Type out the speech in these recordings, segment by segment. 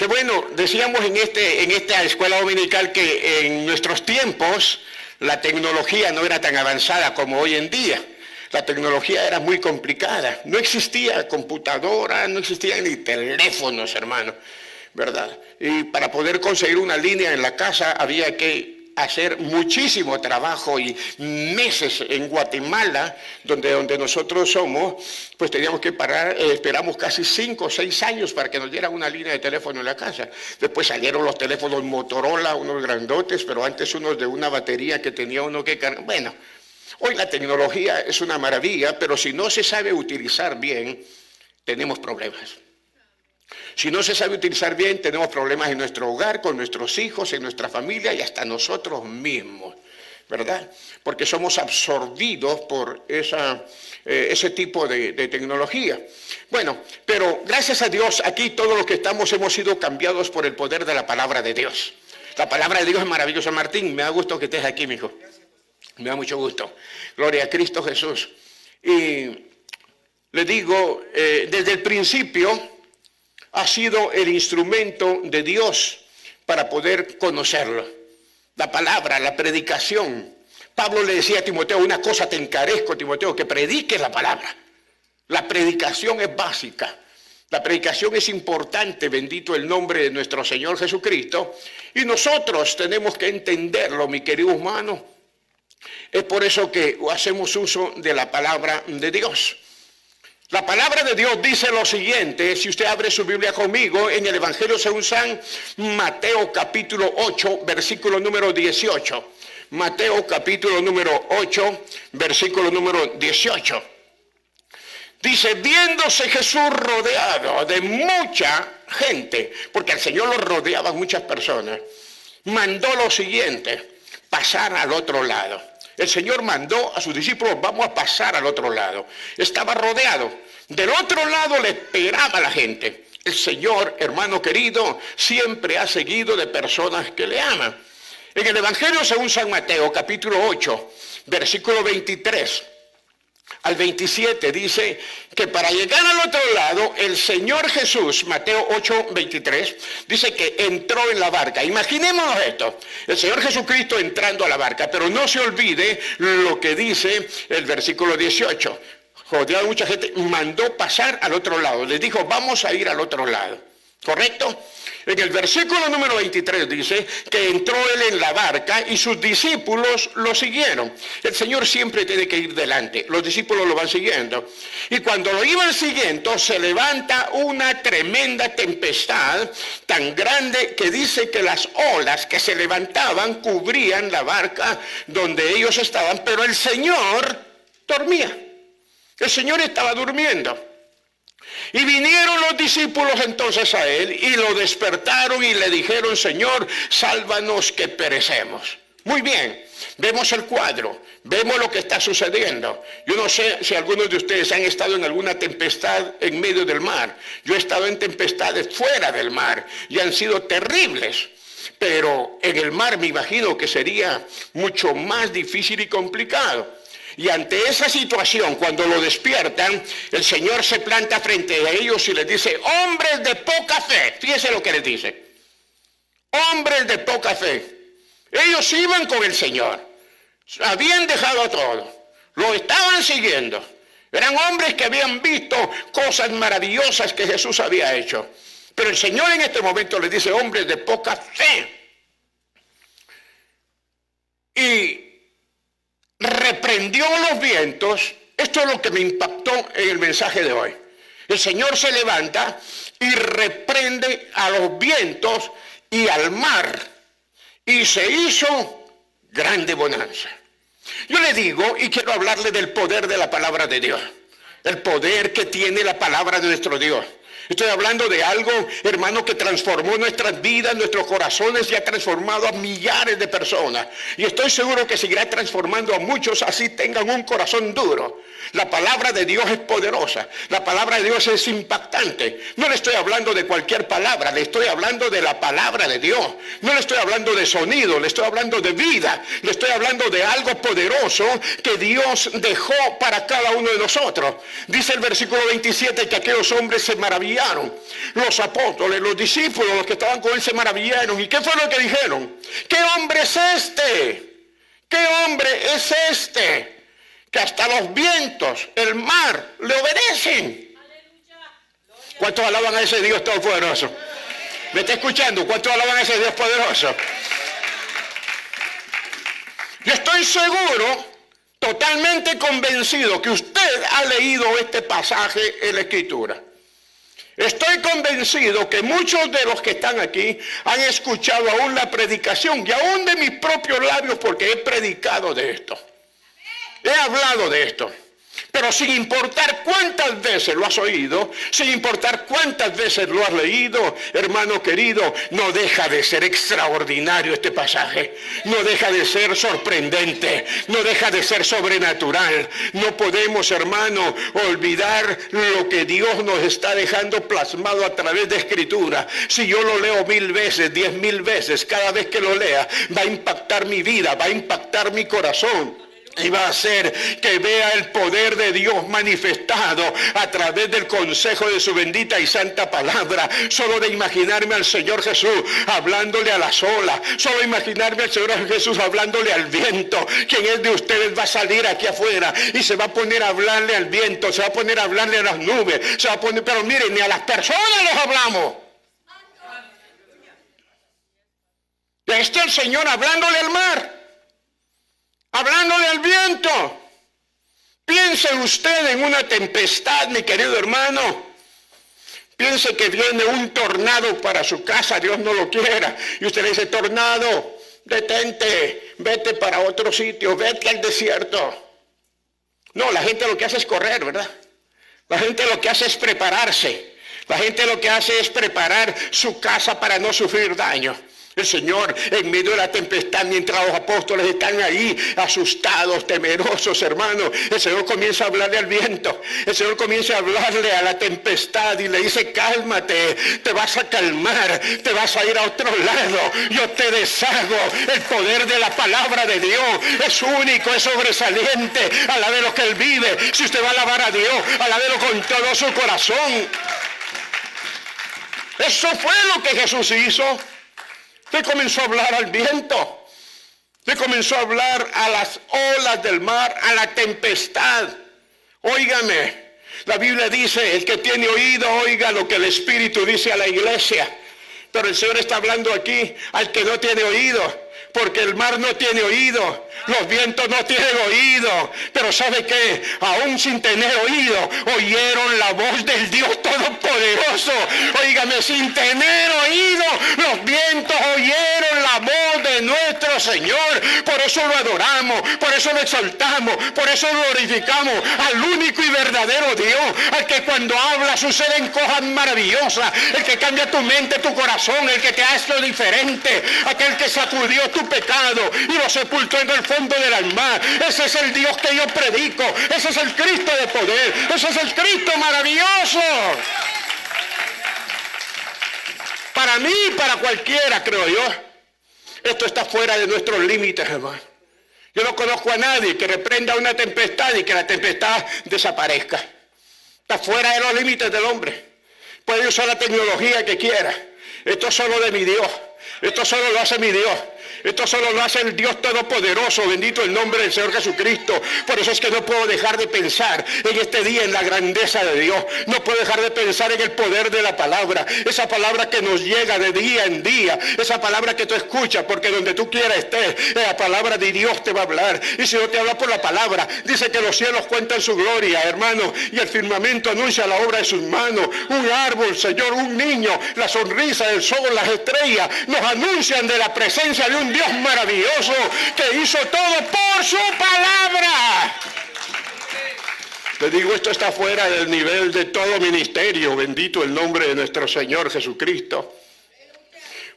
Que bueno, decíamos en esta escuela dominical que en nuestros tiempos la tecnología no era tan avanzada como hoy en día. La tecnología era muy complicada. No existía computadora, no existían ni teléfonos, hermano, ¿verdad? Y para poder conseguir una línea en la casa había que hacer muchísimo trabajo y meses en Guatemala, donde nosotros somos, pues teníamos que parar, esperamos casi 5 o 6 años para que nos dieran una línea de teléfono en la casa. Después salieron los teléfonos Motorola, unos grandotes, pero antes unos de una batería que tenía uno que cargar. Bueno, hoy la tecnología es una maravilla, pero si no se sabe utilizar bien, tenemos problemas. Si no se sabe utilizar bien, tenemos problemas en nuestro hogar, con nuestros hijos, en nuestra familia y hasta nosotros mismos, ¿verdad? Porque somos absorbidos por ese tipo de tecnología. Bueno, pero gracias a Dios, aquí todos los que estamos hemos sido cambiados por el poder de la palabra de Dios. La palabra de Dios es maravillosa. Martín, me da gusto que estés aquí, mijo. Me da mucho gusto. Gloria a Cristo Jesús. Y le digo, desde el principio ha sido el instrumento de Dios para poder conocerlo. La palabra, la predicación. Pablo le decía a Timoteo, una cosa te encarezco, Timoteo, que prediques la palabra. La predicación es básica. La predicación es importante, bendito el nombre de nuestro Señor Jesucristo. Y nosotros tenemos que entenderlo, mi querido hermano. Es por eso que hacemos uso de la palabra de Dios. La palabra de Dios dice lo siguiente, si usted abre su Biblia conmigo, en el Evangelio según San Mateo capítulo 8, versículo número 18. Mateo capítulo número 8, versículo número 18. Dice, viéndose Jesús rodeado de mucha gente, porque al Señor lo rodeaban muchas personas, mandó lo siguiente, pasar al otro lado. El Señor mandó a sus discípulos, vamos a pasar al otro lado. Estaba rodeado. Del otro lado le esperaba la gente. El Señor, hermano querido, siempre ha seguido de personas que le aman. En el Evangelio según San Mateo, capítulo 8, versículo 23 al 27, dice que para llegar al otro lado, el Señor Jesús, Mateo 8, 23, dice que entró en la barca. Imaginémonos esto, el Señor Jesucristo entrando a la barca, pero no se olvide lo que dice el versículo 18. Rodeado de mucha gente, mandó pasar al otro lado, les dijo, vamos a ir al otro lado, ¿correcto? En el versículo número 23 dice que entró él en la barca y sus discípulos lo siguieron. El Señor siempre tiene que ir delante, los discípulos lo van siguiendo. Y cuando lo iban siguiendo se levanta una tremenda tempestad tan grande que dice que las olas que se levantaban cubrían la barca donde ellos estaban, pero el Señor dormía. El Señor estaba durmiendo. Y vinieron los discípulos entonces a él y lo despertaron y le dijeron, Señor, sálvanos que perecemos. Muy bien, vemos el cuadro, vemos lo que está sucediendo. Yo no sé si algunos de ustedes han estado en alguna tempestad en medio del mar. Yo he estado en tempestades fuera del mar y han sido terribles. Pero en el mar me imagino que sería mucho más difícil y complicado. Y ante esa situación, cuando lo despiertan, el Señor se planta frente a ellos y les dice, hombres de poca fe. Fíjense lo que les dice. Hombres de poca fe. Ellos iban con el Señor. Habían dejado todo. Lo estaban siguiendo. Eran hombres que habían visto cosas maravillosas que Jesús había hecho. Pero el Señor en este momento les dice, hombres de poca fe. Y reprendió los vientos. Esto es lo que me impactó en el mensaje de hoy. El Señor se levanta y reprende a los vientos y al mar y se hizo grande bonanza. Yo le digo y quiero hablarle del poder de la palabra de Dios, el poder que tiene la palabra de nuestro Dios. Estoy hablando de algo, hermano, que transformó nuestras vidas, nuestros corazones y ha transformado a millares de personas. Y estoy seguro que seguirá transformando a muchos, así tengan un corazón duro. La palabra de Dios es poderosa. La palabra de Dios es impactante. No le estoy hablando de cualquier palabra, le estoy hablando de la palabra de Dios. No le estoy hablando de sonido, le estoy hablando de vida. Le estoy hablando de algo poderoso que Dios dejó para cada uno de nosotros. Dice el versículo 27 que aquellos hombres se maravillaron. Los apóstoles, los discípulos, los que estaban con él se maravillaron. ¿Y qué fue lo que dijeron? ¿Qué hombre es este? ¿Qué hombre es este? Que hasta los vientos, el mar, le obedecen. ¿Cuántos alaban a ese Dios todopoderoso? ¿Me está escuchando? ¿Cuántos alaban a ese Dios poderoso? Yo estoy seguro, totalmente convencido, que usted ha leído este pasaje en la Escritura. Estoy convencido que muchos de los que están aquí han escuchado aún la predicación y aún de mis propios labios, porque he predicado de esto. He hablado de esto. Pero sin importar cuántas veces lo has oído, sin importar cuántas veces lo has leído, hermano querido, no deja de ser extraordinario este pasaje. No deja de ser sorprendente, no deja de ser sobrenatural. No podemos, hermano, olvidar lo que Dios nos está dejando plasmado a través de Escritura. Si yo lo leo 1000 veces, 10,000 veces, cada vez que lo lea, va a impactar mi vida, va a impactar mi corazón. Y va a hacer que vea el poder de Dios manifestado a través del consejo de su bendita y santa palabra. Solo de imaginarme al Señor Jesús hablándole a las olas, solo imaginarme al Señor Jesús hablándole al viento. ¿Quién es de ustedes va a salir aquí afuera y se va a poner a hablarle al viento, se va a poner a hablarle a las nubes, se va a poner, pero miren, ni a las personas les hablamos? Y ahí está el Señor hablándole al mar, hablándole al viento. Piense usted en una tempestad, mi querido hermano. Piense que viene un tornado para su casa, Dios no lo quiera. Y usted le dice, tornado, detente, vete para otro sitio, vete al desierto. No, la gente lo que hace es correr, ¿verdad? La gente lo que hace es prepararse. La gente lo que hace es preparar su casa para no sufrir daño. El Señor, en medio de la tempestad, mientras los apóstoles están ahí asustados, temerosos, hermanos, el Señor comienza a hablarle al viento, el Señor comienza a hablarle a la tempestad y le dice, cálmate, te vas a calmar, te vas a ir a otro lado, yo te deshago. El poder de la palabra de Dios es único, es sobresaliente. Alábelo que Él vive. Si usted va a alabar a Dios, alábelo con todo su corazón. Eso fue lo que Jesús hizo. Le comenzó a hablar al viento, le comenzó a hablar a las olas del mar, a la tempestad. Óigame, la Biblia dice, el que tiene oído, oiga lo que el Espíritu dice a la iglesia. Pero el Señor está hablando aquí al que no tiene oído, porque el mar no tiene oído, los vientos no tienen oído, pero ¿sabe qué? Aún sin tener oído, oyeron la voz del Dios Todopoderoso. Óigame, sin tener oído, los vientos oyeron la voz de nuestro Señor. Por eso lo adoramos, por eso lo exaltamos, por eso lo glorificamos al único y verdadero Dios, al que cuando habla suceden cosas maravillosas, el que cambia tu mente, tu corazón, el que te hace lo diferente, aquel que sacudió tu pecado y lo sepultó en el fondo del alma. Ese es el Dios que yo predico, ese es el Cristo de poder, ese es el Cristo maravilloso. Para mí y para cualquiera, creo yo, esto está fuera de nuestros límites, hermano. Yo no conozco a nadie que reprenda una tempestad y que la tempestad desaparezca. Está fuera de los límites del hombre. Puede usar la tecnología que quiera. Esto es solo de mi Dios. Esto solo lo hace mi Dios. Esto solo lo hace el Dios Todopoderoso, bendito el nombre del Señor Jesucristo. Por eso es que no puedo dejar de pensar en este día en la grandeza de Dios. No puedo dejar de pensar en el poder de la palabra. Esa palabra que nos llega de día en día. Esa palabra que tú escuchas, porque donde tú quieras estés, la palabra de Dios te va a hablar. Y si no te habla por la palabra, dice que los cielos cuentan su gloria, hermano, y el firmamento anuncia la obra de sus manos. Un árbol, Señor, un niño, la sonrisa del sol, las estrellas, nos anuncian de la presencia de un Dios maravilloso que hizo todo por su palabra. Le digo, esto está fuera del nivel de todo ministerio. Bendito el nombre de nuestro Señor Jesucristo.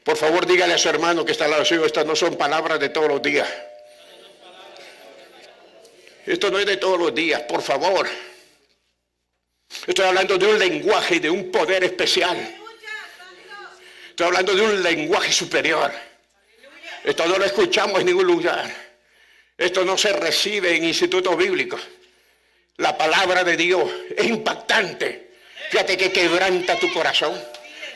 Por favor, dígale a su hermano que está al lado suyo, estas no son palabras de todos los días. Esto no es de todos los días, por favor. Estoy hablando de un lenguaje y de un poder especial. Estoy hablando de un lenguaje superior. Esto no lo escuchamos en ningún lugar. Esto no se recibe en institutos bíblicos. La palabra de Dios es impactante. Fíjate que quebranta tu corazón.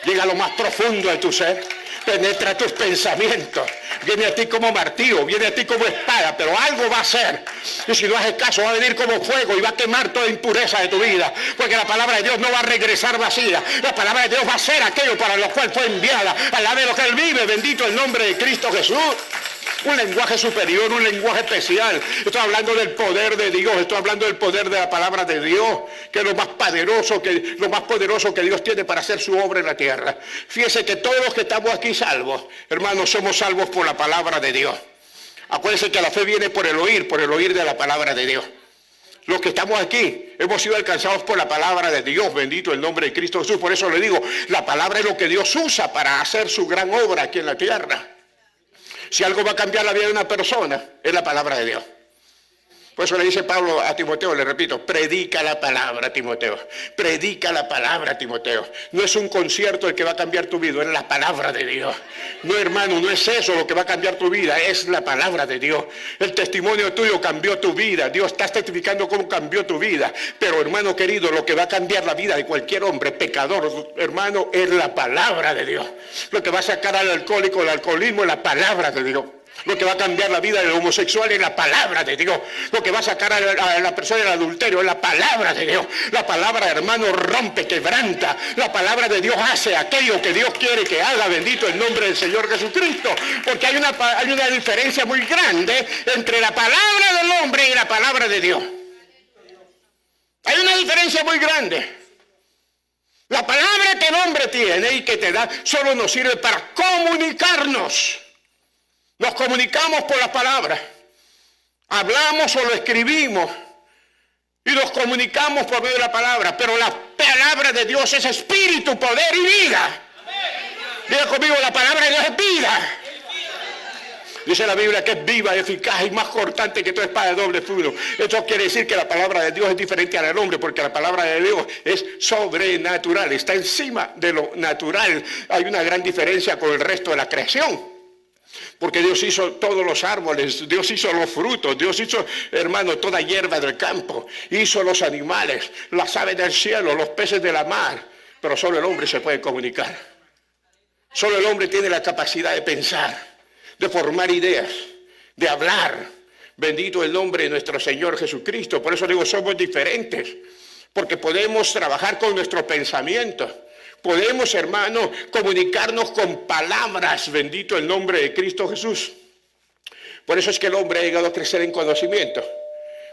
Llega a lo más profundo de tu ser. Penetra tus pensamientos. Viene a ti como martillo, viene a ti como espada, pero algo va a hacer. Y si no haces caso, va a venir como fuego y va a quemar toda impureza de tu vida. Porque la palabra de Dios no va a regresar vacía. La palabra de Dios va a ser aquello para lo cual fue enviada. Al lado de lo que Él vive, bendito el nombre de Cristo Jesús. Un lenguaje superior, un lenguaje especial. Estoy hablando del poder de Dios, estoy hablando del poder de la palabra de Dios, que es lo más poderoso que Dios tiene para hacer su obra en la tierra. Fíjese que todos los que estamos aquí salvos, hermanos, somos salvos por la palabra de Dios. Acuérdense que la fe viene por el oír de la palabra de Dios. Los que estamos aquí hemos sido alcanzados por la palabra de Dios, bendito el nombre de Cristo Jesús. Por eso le digo, la palabra es lo que Dios usa para hacer su gran obra aquí en la tierra. Si algo va a cambiar la vida de una persona, es la palabra de Dios. Por eso le dice Pablo a Timoteo, le repito, predica la palabra, Timoteo. Predica la palabra, Timoteo. No es un concierto el que va a cambiar tu vida, es la palabra de Dios. No, hermano, no es eso lo que va a cambiar tu vida, es la palabra de Dios. El testimonio tuyo cambió tu vida. Dios está testificando cómo cambió tu vida. Pero, hermano querido, lo que va a cambiar la vida de cualquier hombre pecador, hermano, es la palabra de Dios. Lo que va a sacar al alcohólico del alcoholismo es la palabra de Dios. Lo que va a cambiar la vida del homosexual es la palabra de Dios. Lo que va a sacar a la persona del adulterio es la palabra de Dios. La palabra, hermano, rompe, quebranta. La palabra de Dios hace aquello que Dios quiere que haga. Bendito el nombre del Señor Jesucristo. Porque hay una diferencia muy grande entre la palabra del hombre y la palabra de Dios. Hay una diferencia muy grande. La palabra que el hombre tiene y que te da solo nos sirve para comunicarnos. Nos comunicamos por la palabra. Hablamos o lo escribimos. Y nos comunicamos por medio de la palabra. Pero la palabra de Dios es espíritu, poder y vida. Diga conmigo, la palabra de Dios es vida. Dice la Biblia que es viva, eficaz y más cortante que toda espada de doble filo. Esto quiere decir que la palabra de Dios es diferente a la del hombre, porque la palabra de Dios es sobrenatural, está encima de lo natural. Hay una gran diferencia con el resto de la creación. Porque Dios hizo todos los árboles, Dios hizo los frutos, Dios hizo, hermano, toda hierba del campo, hizo los animales, las aves del cielo, los peces de la mar. Pero solo el hombre se puede comunicar. Solo el hombre tiene la capacidad de pensar, de formar ideas, de hablar. Bendito el nombre de nuestro Señor Jesucristo. Por eso digo, somos diferentes, porque podemos trabajar con nuestros pensamientos. Podemos, hermano, comunicarnos con palabras, bendito el nombre de Cristo Jesús. Por eso es que el hombre ha llegado a crecer en conocimiento.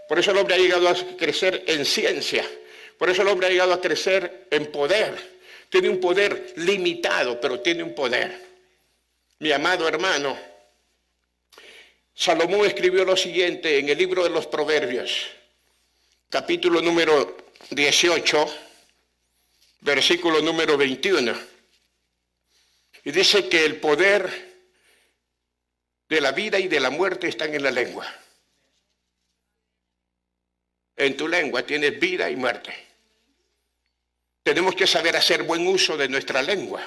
Por eso el hombre ha llegado a crecer en ciencia. Por eso el hombre ha llegado a crecer en poder. Tiene un poder limitado, pero tiene un poder. Mi amado hermano, Salomón escribió lo siguiente en el libro de los Proverbios, capítulo número 18, versículo número 21. Y dice que el poder de la vida y de la muerte están en la lengua. En tu lengua tienes vida y muerte. Tenemos que saber hacer buen uso de nuestra lengua.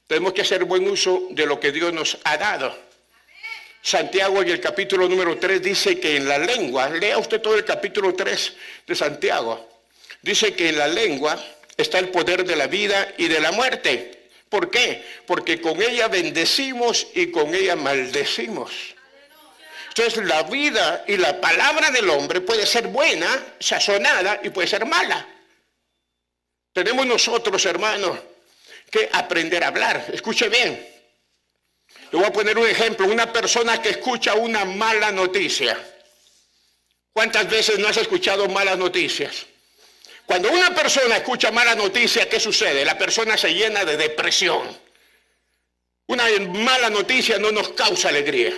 Tenemos que hacer buen uso de lo que Dios nos ha dado. Santiago en el capítulo número 3 dice que en la lengua, lea usted todo el capítulo 3 de Santiago, dice que en la lengua está el poder de la vida y de la muerte. ¿Por qué? Porque con ella bendecimos y con ella maldecimos. Entonces la vida y la palabra del hombre puede ser buena, sazonada, y puede ser mala. Tenemos nosotros, hermanos, que aprender a hablar. Escuche bien. Le voy a poner un ejemplo. Una persona que escucha una mala noticia. ¿Cuántas veces no has escuchado malas noticias? Cuando una persona escucha malas noticias, ¿qué sucede? La persona se llena de depresión. Una mala noticia no nos causa alegría.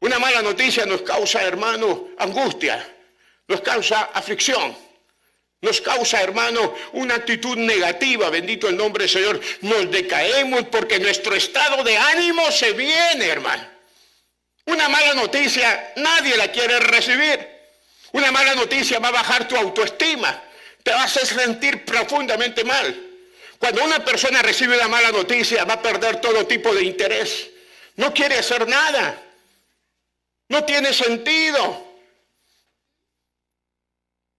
Una mala noticia nos causa, hermano, angustia. Nos causa aflicción. Nos causa, hermano, una actitud negativa, bendito el nombre del Señor. Nos decaemos porque nuestro estado de ánimo se viene, hermano. Una mala noticia nadie la quiere recibir. Una mala noticia va a bajar tu autoestima. Te vas a sentir profundamente mal. Cuando una persona recibe una mala noticia, va a perder todo tipo de interés. No quiere hacer nada. No tiene sentido.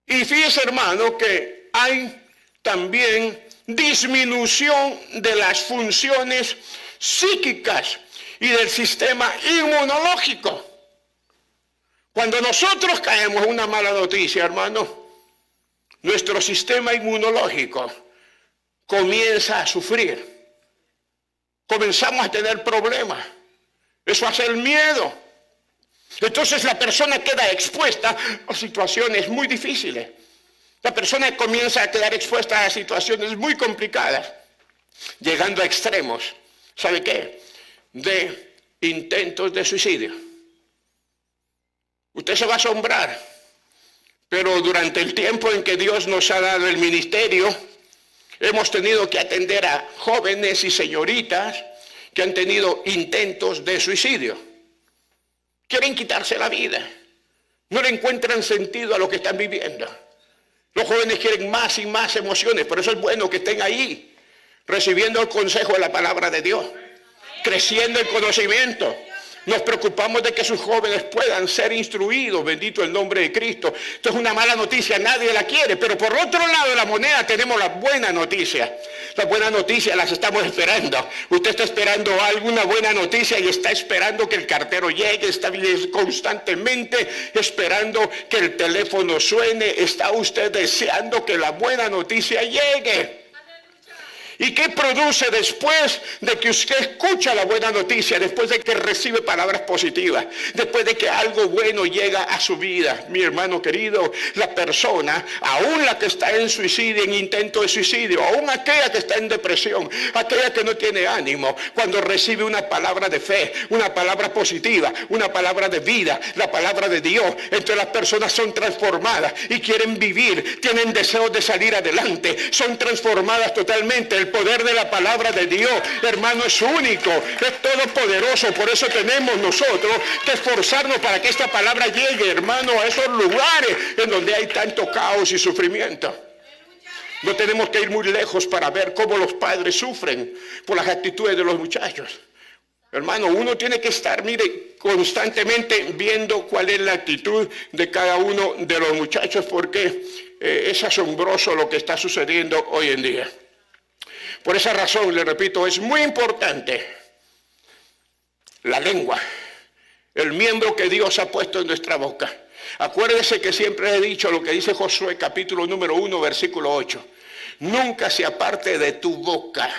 Y fíjese, hermano, que hay también disminución de las funciones psíquicas y del sistema inmunológico. Cuando nosotros caemos en una mala noticia, hermano, nuestro sistema inmunológico comienza a sufrir. Comenzamos a tener problemas. Eso hace el miedo. Entonces la persona queda expuesta a situaciones muy difíciles. La persona comienza a quedar expuesta a situaciones muy complicadas, llegando a extremos. ¿Sabe qué? De intentos de suicidio. Usted se va a asombrar, pero durante el tiempo en que Dios nos ha dado el ministerio, hemos tenido que atender a jóvenes y señoritas que han tenido intentos de suicidio. Quieren quitarse la vida. No le encuentran sentido a lo que están viviendo. Los jóvenes quieren más y más emociones. Por eso es bueno que estén ahí, recibiendo el consejo de la palabra de Dios, creciendo en conocimiento. Nos preocupamos de que sus jóvenes puedan ser instruidos, bendito el nombre de Cristo. Esto es una mala noticia, nadie la quiere, pero por otro lado de la moneda tenemos la buena noticia. Las buenas noticias las estamos esperando. Usted está esperando alguna buena noticia y está esperando que el cartero llegue, está constantemente esperando que el teléfono suene, está usted deseando que la buena noticia llegue. ¿Y qué produce después de que usted escucha la buena noticia, después de que recibe palabras positivas, después de que algo bueno llega a su vida? Mi hermano querido, la persona, aún la que está en suicidio, en intento de suicidio, aún aquella que está en depresión, aquella que no tiene ánimo, cuando recibe una palabra de fe, una palabra positiva, una palabra de vida, la palabra de Dios, entonces las personas son transformadas y quieren vivir, tienen deseos de salir adelante, son transformadas totalmente. El poder de la palabra de Dios, hermano, es único, es todopoderoso. Por eso tenemos nosotros que esforzarnos para que esta palabra llegue, hermano, a esos lugares en donde hay tanto caos y sufrimiento. No tenemos que ir muy lejos para ver cómo los padres sufren por las actitudes de los muchachos. Hermano, uno tiene que estar, mire, constantemente viendo cuál es la actitud de cada uno de los muchachos, porque es asombroso lo que está sucediendo hoy en día. Por esa razón, le repito, es muy importante la lengua, el miembro que Dios ha puesto en nuestra boca. Acuérdese que siempre he dicho lo que dice Josué capítulo número 1, versículo 8. Nunca se aparte de tu boca,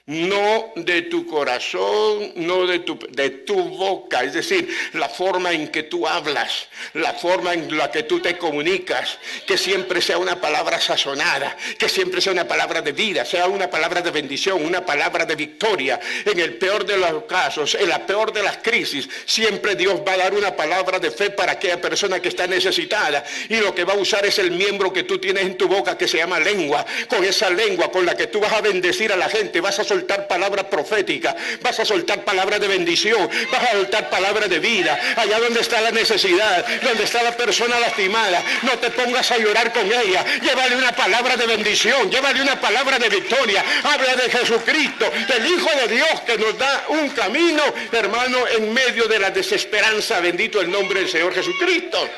no de tu corazón, no de tu boca, es decir, la forma en que tú hablas, la forma en la que tú te comunicas, que siempre sea una palabra sazonada, que siempre sea una palabra de vida, sea una palabra de bendición, una palabra de victoria. En el peor de los casos, en la peor de las crisis, siempre Dios va a dar una palabra de fe para aquella persona que está necesitada, y lo que va a usar es el miembro que tú tienes en tu boca, que se llama lengua. Con esa lengua con la que tú vas a bendecir a la gente, vas a soltar palabras proféticas, vas a soltar palabras de bendición, vas a soltar palabras de vida. Allá donde está la necesidad, donde está la persona lastimada, no te pongas a llorar con ella, llévale una palabra de bendición, llévale una palabra de victoria. Habla de Jesucristo, del Hijo de Dios, que nos da un camino, hermano, en medio de la desesperanza. Bendito el nombre del Señor Jesucristo.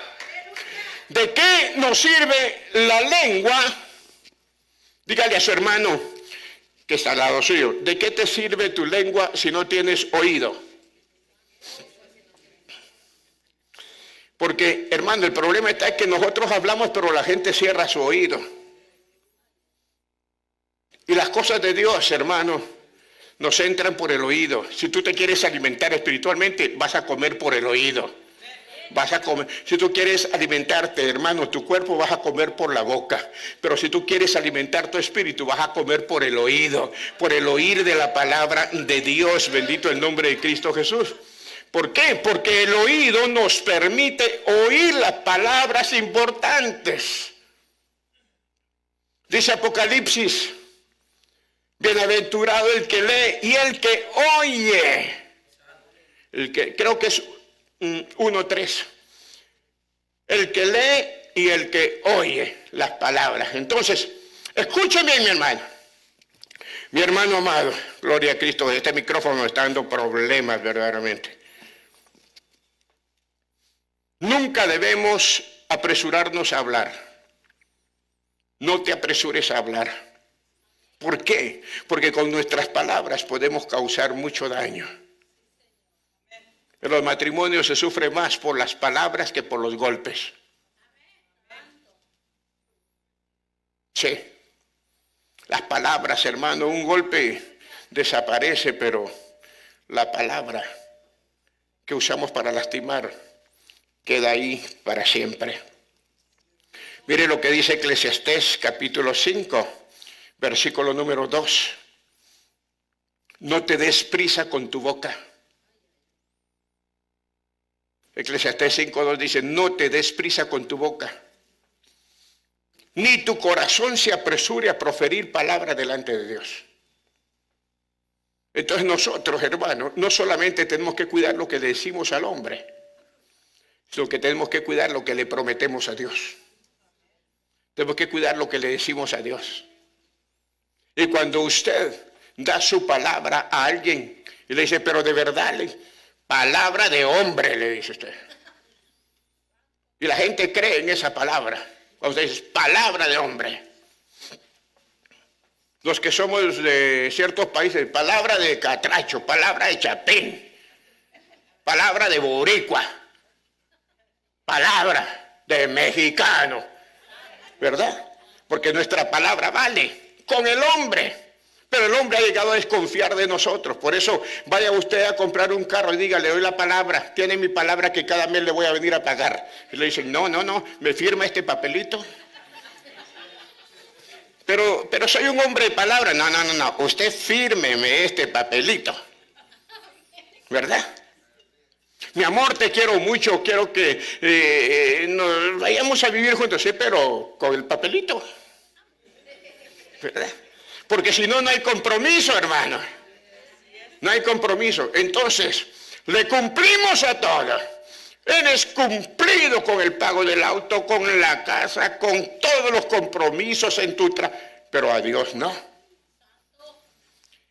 ¿De qué nos sirve la lengua? Dígale a su hermano que está al lado suyo, ¿de qué te sirve tu lengua si no tienes oído? Porque, hermano, el problema está en que nosotros hablamos, pero la gente cierra su oído. Y las cosas de Dios, hermano, nos entran por el oído. Si tú te quieres alimentar espiritualmente, vas a comer por el oído. Vas a comer. Si tú quieres alimentarte, hermano, tu cuerpo, vas a comer por la boca. Pero si tú quieres alimentar tu espíritu, vas a comer por el oído, por el oír de la palabra de Dios. Bendito el nombre de Cristo Jesús. ¿Por qué? Porque el oído nos permite oír las palabras importantes. Dice Apocalipsis: bienaventurado el que lee y el que oye Creo que es 1:3. El que lee y el que oye las palabras. Entonces, escúcheme, mi hermano. Mi hermano amado, gloria a Cristo, este micrófono me está dando problemas verdaderamente. Nunca debemos apresurarnos a hablar. No te apresures a hablar. ¿Por qué? Porque con nuestras palabras podemos causar mucho daño. En los matrimonios se sufre más por las palabras que por los golpes. Sí. Las palabras, hermano, un golpe desaparece, pero la palabra que usamos para lastimar queda ahí para siempre. Mire lo que dice Eclesiastés capítulo 5, versículo número 2. No te des prisa con tu boca. Eclesiastés 5:2 dice, no te des prisa con tu boca, ni tu corazón se apresure a proferir palabra delante de Dios. Entonces nosotros, hermanos, no solamente tenemos que cuidar lo que le decimos al hombre, sino que tenemos que cuidar lo que le prometemos a Dios. Tenemos que cuidar lo que le decimos a Dios. Y cuando usted da su palabra a alguien y le dice, pero de verdad, palabra de hombre, le dice usted. Y la gente cree en esa palabra. Cuando usted dice, palabra de hombre. Los que somos de ciertos países, palabra de catracho, palabra de chapín, palabra de boricua, palabra de mexicano, ¿verdad? Porque nuestra palabra vale con el hombre. Pero el hombre ha llegado a desconfiar de nosotros. Por eso vaya usted a comprar un carro y diga, le doy la palabra, tiene mi palabra que cada mes le voy a venir a pagar. Y le dicen, no, me firma este papelito. Pero soy un hombre de palabra. No, usted fírmeme este papelito. ¿Verdad? Mi amor, te quiero mucho, quiero que nos vayamos a vivir juntos, sí, pero con el papelito. ¿Verdad? Porque si no, no hay compromiso, hermano. No hay compromiso. Entonces, le cumplimos a todos. Eres cumplido con el pago del auto, con la casa, con todos los compromisos en tu trabajo. Pero a Dios no.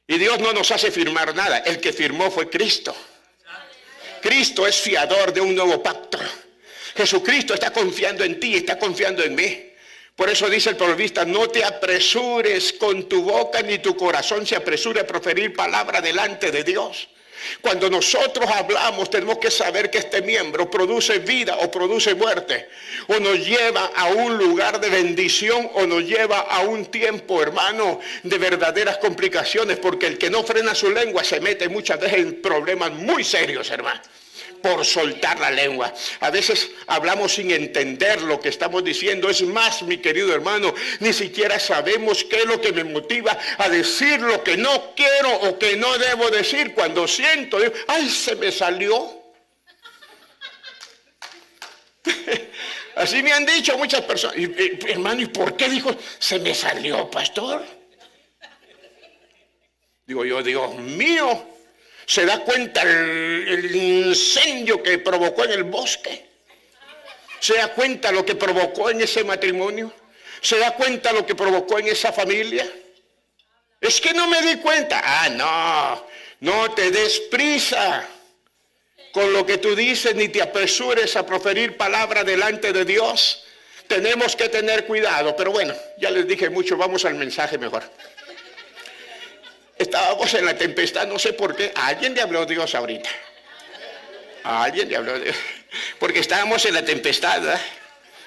Y Dios no nos hace firmar nada. El que firmó fue Cristo. Cristo es fiador de un nuevo pacto. Jesucristo está confiando en ti, está confiando en mí. Por eso dice el proverbista, no te apresures con tu boca, ni tu corazón se apresure a proferir palabra delante de Dios. Cuando nosotros hablamos, tenemos que saber que este miembro produce vida o produce muerte. O nos lleva a un lugar de bendición o nos lleva a un tiempo, hermano, de verdaderas complicaciones. Porque el que no frena su lengua se mete muchas veces en problemas muy serios, hermano, por soltar la lengua. A veces hablamos sin entender lo que estamos diciendo. Es más, mi querido hermano, ni siquiera sabemos qué es lo que me motiva a decir lo que no quiero o que no debo decir. Cuando siento, digo, ¡ay, se me salió! Así me han dicho muchas personas. Hermano, ¿y por qué dijo, se me salió, pastor? Digo yo, Dios mío. ¿Se da cuenta el incendio que provocó en el bosque? ¿Se da cuenta lo que provocó en ese matrimonio? ¿Se da cuenta lo que provocó en esa familia? Es que no me di cuenta. No te des prisa con lo que tú dices, ni te apresures a proferir palabra delante de Dios. Tenemos que tener cuidado. Pero bueno, ya les dije mucho, vamos al mensaje mejor. Estábamos en la tempestad, no sé por qué. A alguien le habló Dios ahorita. A alguien le habló Dios. Porque estábamos en la tempestad, ¿verdad?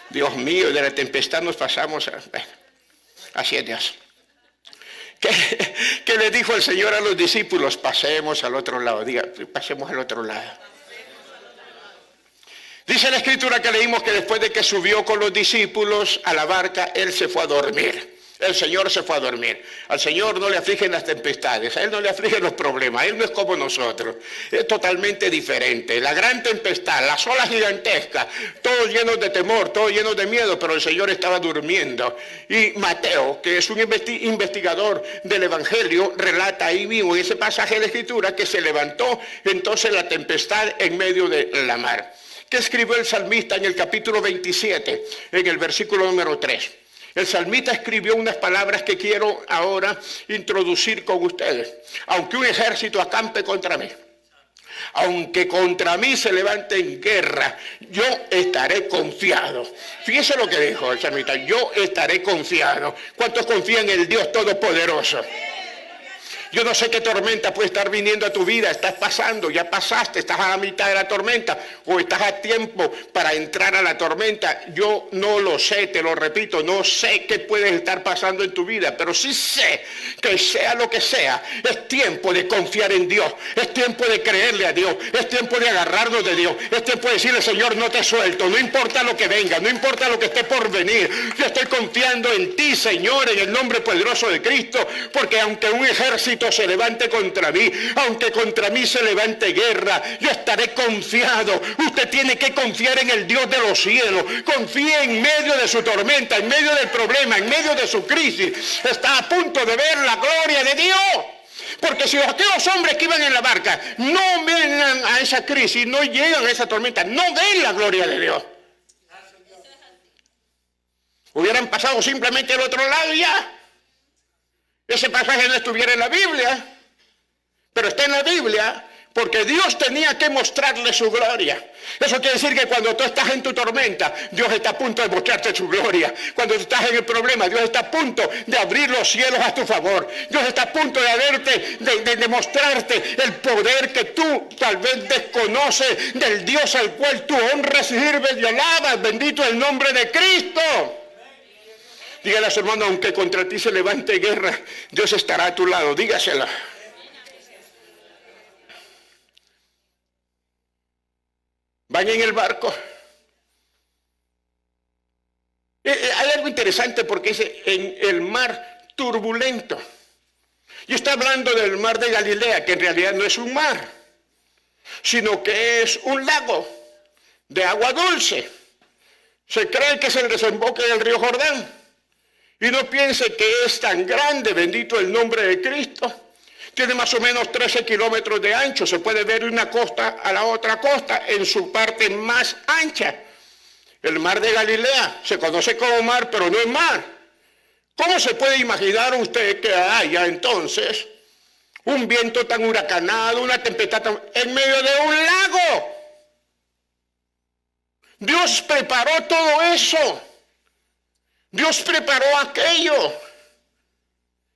Dios mío, de la tempestad nos pasamos a... Bueno, así es Dios. ¿Qué le dijo el Señor a los discípulos? Pasemos al otro lado. Diga, pasemos al otro lado. Dice la Escritura que leímos que después de que subió con los discípulos a la barca, Él se fue a dormir. El Señor se fue a dormir. Al Señor no le afligen las tempestades, a Él no le afligen los problemas, Él no es como nosotros, es totalmente diferente. La gran tempestad, las olas gigantescas, todos llenos de temor, todos llenos de miedo, pero el Señor estaba durmiendo. Y Mateo, que es un investigador del Evangelio, relata ahí mismo en ese pasaje de Escritura que se levantó entonces la tempestad en medio de la mar. ¿Qué escribió el salmista en el capítulo 27, en el versículo número 3? El salmista escribió unas palabras que quiero ahora introducir con ustedes. Aunque un ejército acampe contra mí, aunque contra mí se levante en guerra, yo estaré confiado. Fíjese lo que dijo el salmista, yo estaré confiado. ¿Cuántos confían en el Dios Todopoderoso? Yo no sé qué tormenta puede estar viniendo a tu vida, estás pasando, ya pasaste, estás a la mitad de la tormenta o estás a tiempo para entrar a la tormenta. Yo no lo sé, te lo repito, no sé qué puede estar pasando en tu vida, pero sí sé que sea lo que sea, es tiempo de confiar en Dios, es tiempo de creerle a Dios, es tiempo de agarrarnos de Dios, es tiempo de decirle, Señor, no te suelto, no importa lo que venga, no importa lo que esté por venir, yo estoy confiando en ti, Señor, en el nombre poderoso de Cristo, porque aunque un ejército se levante contra mí, aunque contra mí se levante guerra, yo estaré confiado. Usted tiene que confiar en el Dios de los cielos. Confíe en medio de su tormenta, en medio del problema, en medio de su crisis. Está a punto de ver la gloria de Dios. Porque si aquellos hombres que iban en la barca no ven a esa crisis, no llegan a esa tormenta, no ven la gloria de Dios, hubieran pasado simplemente al otro lado y ya. Ese pasaje no estuviera en la Biblia, pero está en la Biblia porque Dios tenía que mostrarle su gloria. Eso quiere decir que cuando tú estás en tu tormenta, Dios está a punto de mostrarte su gloria. Cuando tú estás en el problema, Dios está a punto de abrir los cielos a tu favor. Dios está a punto de mostrarte el poder que tú tal vez desconoces del Dios al cual tú honras y sirves y alabas. Bendito el nombre de Cristo. Dígale a su hermano, aunque contra ti se levante guerra, Dios estará a tu lado. Dígasela. Van en el barco. Hay algo interesante porque dice en el mar turbulento. Y está hablando del mar de Galilea, que en realidad no es un mar, sino que es un lago de agua dulce. Se cree que es el desemboque del río Jordán. Y no piense que es tan grande, bendito el nombre de Cristo. Tiene más o menos 13 kilómetros de ancho. Se puede ver una costa a la otra costa en su parte más ancha. El mar de Galilea se conoce como mar, pero no es mar. ¿Cómo se puede imaginar usted que haya entonces un viento tan huracanado, una tempestad en medio de un lago? Dios preparó todo eso. Dios preparó aquello.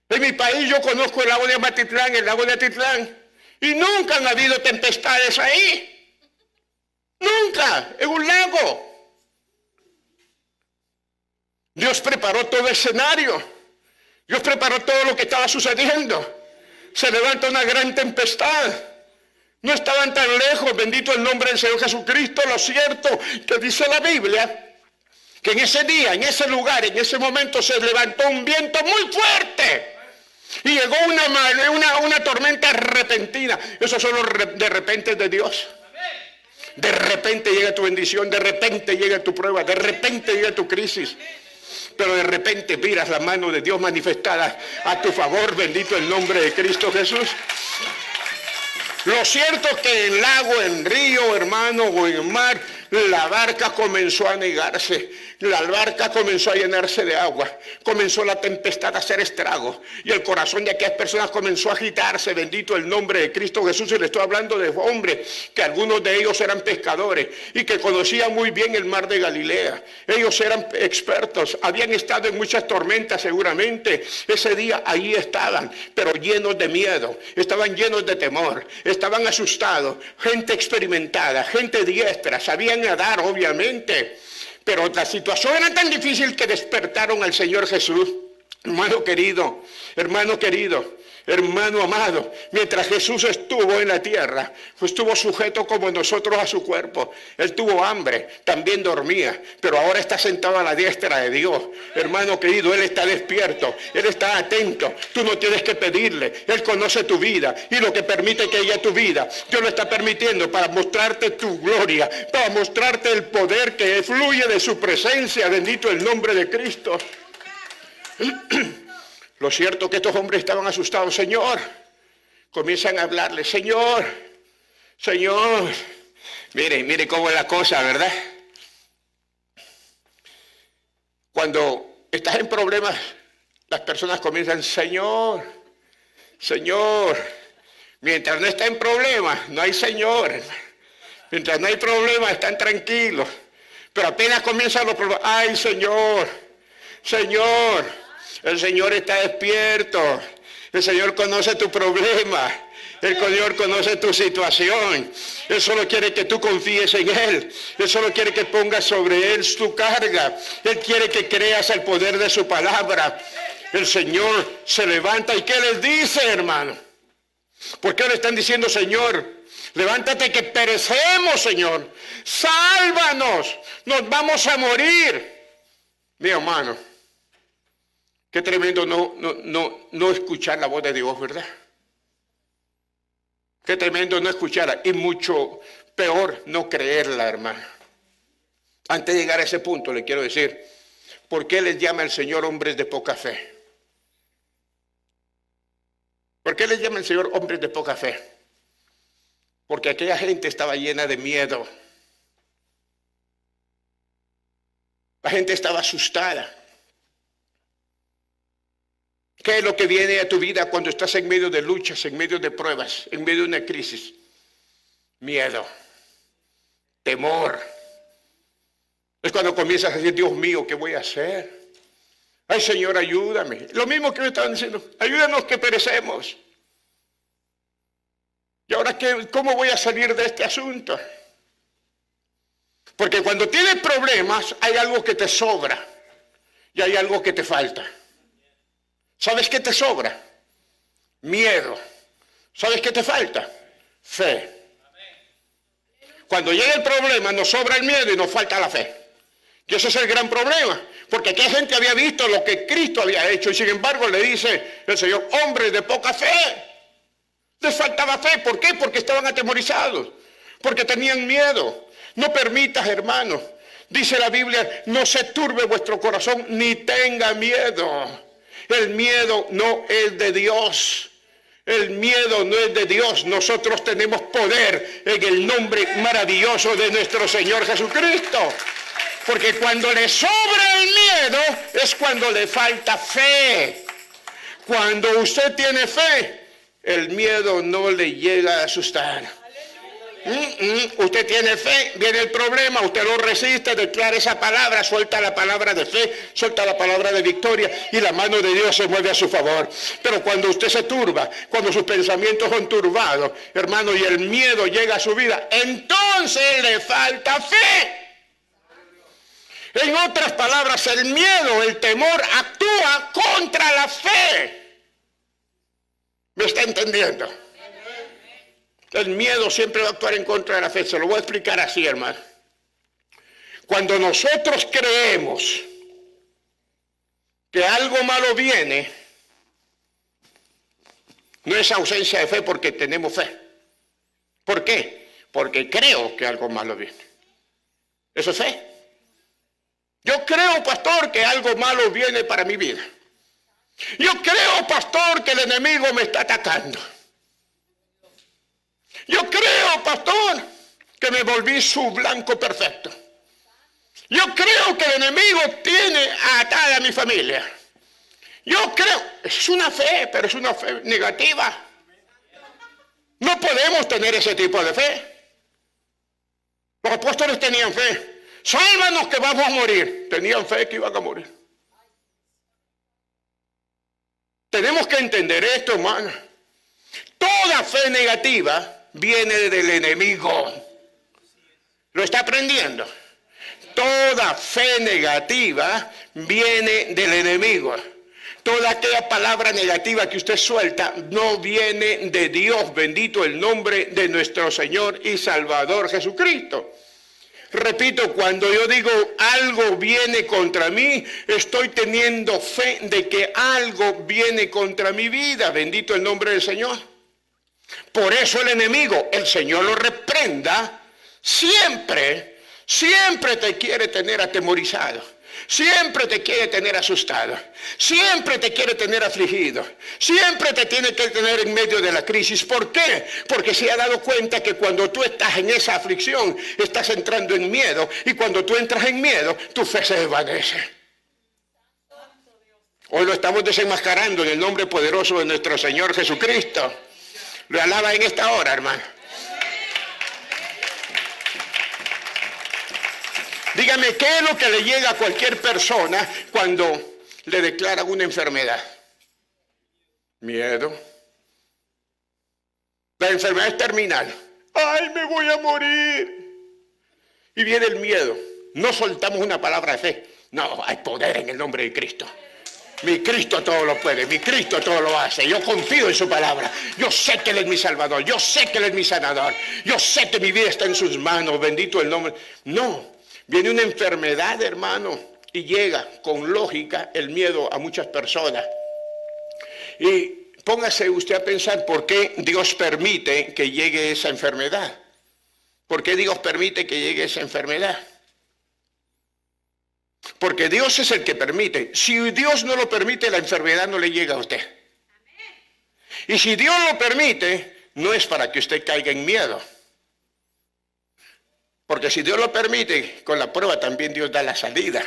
En mi país yo conozco el lago de Amatitlán, el lago de Atitlán, y nunca han habido tempestades ahí. Nunca, en un lago. Dios preparó todo el escenario. Dios preparó todo lo que estaba sucediendo. Se levanta una gran tempestad. No estaban tan lejos, bendito el nombre del Señor Jesucristo. Lo cierto que dice la Biblia, que en ese día, en ese lugar, en ese momento se levantó un viento muy fuerte y llegó una tormenta repentina. Esos son los de repente de Dios. De repente llega tu bendición, de repente llega tu prueba, de repente llega tu crisis, pero de repente miras la mano de Dios manifestada a tu favor, bendito el nombre de Cristo Jesús. Lo cierto es que en lago, en río, hermano, o en mar, la barca comenzó a anegarse. La barca comenzó a llenarse de agua. Comenzó la tempestad a hacer estragos. Y el corazón de aquellas personas comenzó a agitarse. Bendito el nombre de Cristo Jesús. Y le estoy hablando de hombres que algunos de ellos eran pescadores y que conocían muy bien el mar de Galilea. Ellos eran expertos. Habían estado en muchas tormentas seguramente. Ese día allí estaban, pero llenos de miedo. Estaban llenos de temor. Estaban asustados. Gente experimentada, gente diestra. Sabían nadar, obviamente. Pero la situación era tan difícil que despertaron al Señor Jesús. Hermano querido, Hermano amado, mientras Jesús estuvo en la tierra, estuvo sujeto como nosotros a su cuerpo. Él tuvo hambre, también dormía, pero ahora está sentado a la diestra de Dios. Hermano querido, Él está despierto, Él está atento. Tú no tienes que pedirle, Él conoce tu vida y lo que permite que haya tu vida, Dios lo está permitiendo para mostrarte tu gloria, para mostrarte el poder que fluye de su presencia. Bendito el nombre de Cristo. Lo cierto es que estos hombres estaban asustados. Señor, comienzan a hablarle, Señor, Señor. Mire cómo es la cosa, ¿verdad? Cuando estás en problemas, las personas comienzan, Señor, Señor. Mientras no está en problemas, no hay Señor. Mientras no hay problemas, están tranquilos. Pero apenas comienzan los problemas, ay, Señor, Señor. El Señor está despierto. El Señor conoce tu problema. El Señor conoce tu situación. Él solo quiere que tú confíes en Él. Él solo quiere que pongas sobre Él tu carga. Él quiere que creas el poder de su palabra. El Señor se levanta. ¿Y qué les dice, hermano? ¿Por qué le están diciendo, Señor, levántate que perecemos, Señor? Sálvanos. Nos vamos a morir. Mi hermano. Qué tremendo no escuchar la voz de Dios, ¿verdad? Qué tremendo no escucharla y mucho peor no creerla, hermano. Antes de llegar a ese punto le quiero decir, ¿por qué les llama el Señor hombres de poca fe? ¿Por qué les llama el Señor hombres de poca fe? Porque aquella gente estaba llena de miedo. La gente estaba asustada. ¿Qué es lo que viene a tu vida cuando estás en medio de luchas, en medio de pruebas, en medio de una crisis? Miedo, temor. Es cuando comienzas a decir, Dios mío, ¿qué voy a hacer? Ay, Señor, ayúdame. Lo mismo que me estaban diciendo, ayúdanos que perecemos. ¿Y ahora cómo voy a salir de este asunto? Porque cuando tienes problemas, hay algo que te sobra y hay algo que te falta. ¿Sabes qué te sobra? Miedo. ¿Sabes qué te falta? Fe. Cuando llega el problema nos sobra el miedo y nos falta la fe. Y ese es el gran problema. Porque aquella gente había visto lo que Cristo había hecho y sin embargo le dice el Señor, hombres de poca fe. Les faltaba fe. ¿Por qué? Porque estaban atemorizados. Porque tenían miedo. No permitas, hermano. Dice la Biblia, no se turbe vuestro corazón ni tenga miedo. El miedo no es de Dios. El miedo no es de Dios. Nosotros tenemos poder en el nombre maravilloso de nuestro Señor Jesucristo. Porque cuando le sobra el miedo es cuando le falta fe. Cuando usted tiene fe, el miedo no le llega a asustar. Usted tiene fe, viene el problema, usted lo resiste, declara esa palabra, suelta la palabra de fe, suelta la palabra de victoria y la mano de Dios se mueve a su favor. Pero cuando usted se turba, cuando sus pensamientos son turbados, hermano, y el miedo llega a su vida, entonces le falta fe. En otras palabras, el miedo, el temor actúa contra la fe. ¿Me está entendiendo? El miedo siempre va a actuar en contra de la fe. Se lo voy a explicar así, hermano. Cuando nosotros creemos que algo malo viene, no es ausencia de fe porque tenemos fe. ¿Por qué? Porque creo que algo malo viene. Eso es fe. Yo creo, pastor, que algo malo viene para mi vida. Yo creo, pastor, que el enemigo me está atacando. Yo creo, pastor, que me volví su blanco perfecto. Yo creo que el enemigo tiene atada a mi familia. Yo creo, es una fe, pero es una fe negativa. No podemos tener ese tipo de fe. Los apóstoles tenían fe. Sálvanos que vamos a morir. Tenían fe que iban a morir. Tenemos que entender esto, hermano. Toda fe negativa viene del enemigo. ¿Lo está aprendiendo? Toda fe negativa viene del enemigo. Toda aquella palabra negativa que usted suelta no viene de Dios. Bendito el nombre de nuestro Señor y Salvador Jesucristo. Repito, cuando yo digo algo viene contra mí, estoy teniendo fe de que algo viene contra mi vida. Bendito el nombre del Señor. Por eso el enemigo, el Señor lo reprenda, siempre te quiere tener atemorizado. Siempre te quiere tener asustado, siempre te quiere tener afligido, siempre te tiene que tener en medio de la crisis. ¿Por qué? Porque se ha dado cuenta que cuando tú estás en esa aflicción, estás entrando en miedo, y cuando tú entras en miedo, tu fe se desvanece. Hoy lo estamos desenmascarando en el nombre poderoso de nuestro Señor Jesucristo. Lo alaba en esta hora, hermano. Dígame, ¿qué es lo que le llega a cualquier persona cuando le declaran una enfermedad? Miedo. La enfermedad es terminal. ¡Ay, me voy a morir! Y viene el miedo. No soltamos una palabra de fe. No, hay poder en el nombre de Cristo. Mi Cristo todo lo puede, mi Cristo todo lo hace. Yo confío en su palabra. Yo sé que Él es mi Salvador. Yo sé que Él es mi sanador. Yo sé que mi vida está en sus manos. Bendito el nombre. No. Viene una enfermedad, hermano, y llega con lógica el miedo a muchas personas. Y póngase usted a pensar por qué Dios permite que llegue esa enfermedad. ¿Por qué Dios permite que llegue esa enfermedad? Porque Dios es el que permite. Si Dios no lo permite, la enfermedad no le llega a usted. Y si Dios lo permite, no es para que usted caiga en miedo. Porque si Dios lo permite, con la prueba también Dios da la salida.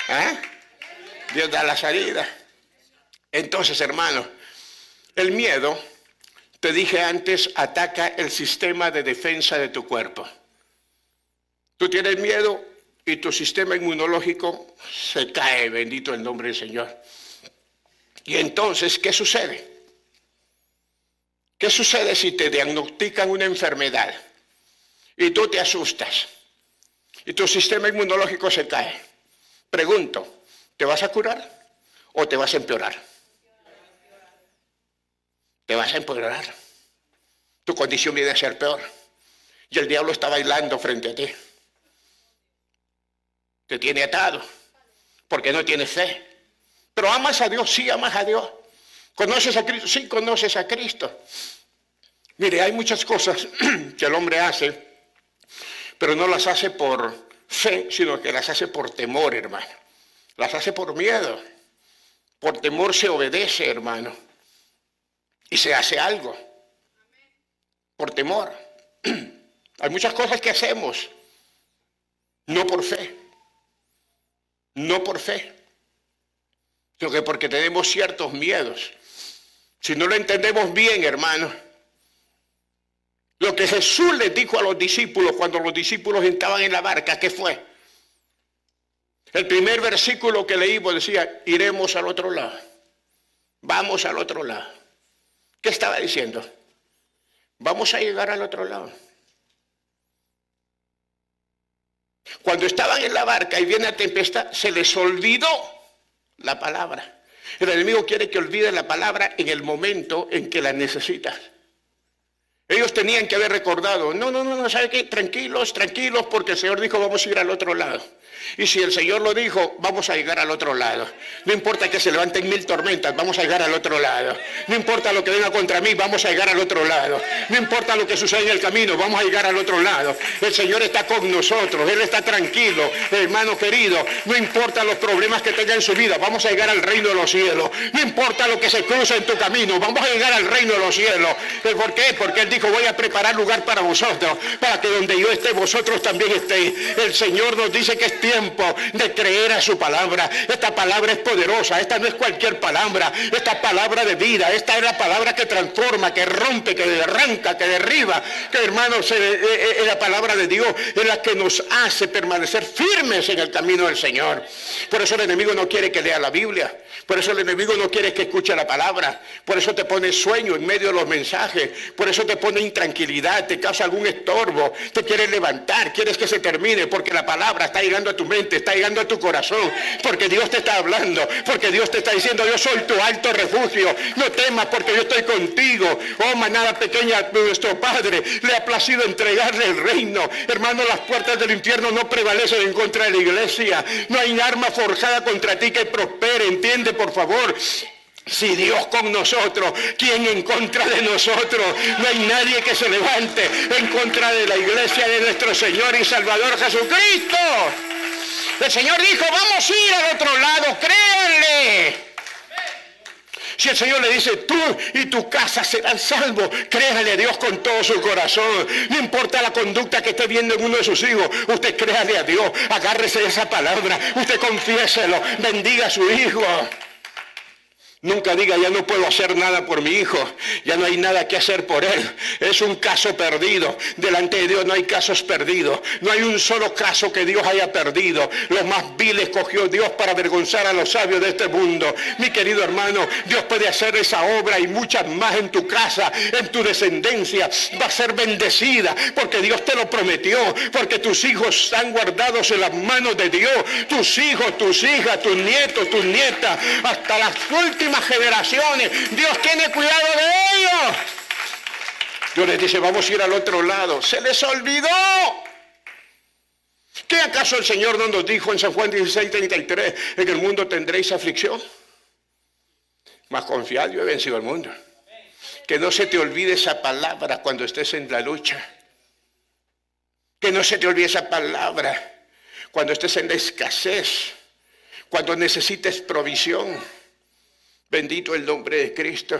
¿Ah? Dios da la salida. Entonces, hermano, el miedo, te dije antes, ataca el sistema de defensa de tu cuerpo. Tú tienes miedo y tu sistema inmunológico se cae, bendito el nombre del Señor. Y entonces, ¿qué sucede? ¿Qué sucede si te diagnostican una enfermedad? Y tú te asustas y tu sistema inmunológico se cae. Pregunto, ¿te vas a curar o te vas a empeorar? Te vas a empeorar. Tu condición viene a ser peor. Y el diablo está bailando frente a ti. Te tiene atado porque no tienes fe. Pero amas a Dios, sí amas a Dios. ¿Conoces a Cristo? Sí, conoces a Cristo. Mire, hay muchas cosas que el hombre hace, pero no las hace por fe, sino que las hace por temor, hermano. Las hace por miedo. Por temor se obedece, hermano. Y se hace algo. Por temor. Hay muchas cosas que hacemos. No por fe. No por fe. Sino que porque tenemos ciertos miedos. Si no lo entendemos bien, hermano. Lo que Jesús les dijo a los discípulos cuando los discípulos estaban en la barca, ¿qué fue? El primer versículo que leímos decía, iremos al otro lado. Vamos al otro lado. ¿Qué estaba diciendo? Vamos a llegar al otro lado. Cuando estaban en la barca y viene la tempestad, se les olvidó la palabra. El enemigo quiere que olviden la palabra en el momento en que la necesitas. Ellos tenían que haber recordado, no, ¿sabe qué? Tranquilos, porque el Señor dijo, vamos a ir al otro lado. Y si el Señor lo dijo, vamos a llegar al otro lado. No importa que se levanten 1000 tormentas, vamos a llegar al otro lado. No importa lo que venga contra mí, vamos a llegar al otro lado. No importa lo que suceda en el camino, vamos a llegar al otro lado. El Señor está con nosotros, Él está tranquilo, hermano querido. No importa los problemas que tenga en su vida, vamos a llegar al reino de los cielos. No importa lo que se cruza en tu camino, vamos a llegar al reino de los cielos. ¿Por qué? Porque Él dijo, voy a preparar lugar para vosotros, para que donde yo esté, vosotros también estéis. El Señor nos dice que es tiempo de creer a su palabra. Esta palabra es poderosa, esta no es cualquier palabra, esta palabra de vida, esta es la palabra que transforma, que rompe, que arranca, que derriba, que hermanos, es la palabra de Dios, es la que nos hace permanecer firmes en el camino del Señor. Por eso el enemigo no quiere que lea la Biblia, por eso el enemigo no quiere que escuche la palabra, por eso te pone sueño en medio de los mensajes. mensaje, por eso te pone intranquilidad, te causa algún estorbo, te quieres levantar, quieres que se termine, porque la palabra está llegando a tu mente, está llegando a tu corazón, porque Dios te está hablando, porque Dios te está diciendo, yo soy tu alto refugio, no temas porque yo estoy contigo. Oh manada pequeña, nuestro Padre le ha placido entregarle el reino. Hermano, las puertas del infierno no prevalecen en contra de la iglesia, no hay arma forjada contra ti que prospere, entiende por favor. Si Dios con nosotros, ¿quién en contra de nosotros? No hay nadie que se levante en contra de la iglesia de nuestro Señor y Salvador Jesucristo. El Señor dijo, vamos a ir al otro lado, créanle. Si el Señor le dice, tú y tu casa serán salvos, créale a Dios con todo su corazón. No importa la conducta que esté viendo en uno de sus hijos, usted créale a Dios, agárrese de esa palabra, usted confiéselo, bendiga a su hijo. Nunca diga, ya no puedo hacer nada por mi hijo, ya no hay nada que hacer por él. Es un caso perdido. Delante de Dios no hay casos perdidos. No hay un solo caso que Dios haya perdido. Los más viles cogió Dios para avergonzar a los sabios de este mundo. Mi querido hermano, Dios puede hacer esa obra y muchas más en tu casa, en tu descendencia. Va a ser bendecida porque Dios te lo prometió, porque tus hijos están guardados en las manos de Dios. Tus hijos, tus hijas, tus nietos, tus nietas, hasta las últimas generaciones, Dios tiene cuidado de ellos. Dios les dice, vamos a ir al otro lado. Se les olvidó. ¿Qué acaso el Señor no nos dijo en San Juan 16:33, en el mundo tendréis aflicción? Mas confiad, yo he vencido al mundo. Que no se te olvide esa palabra cuando estés en la lucha. Que no se te olvide esa palabra cuando estés en la escasez, cuando necesites provisión. Bendito el nombre de Cristo.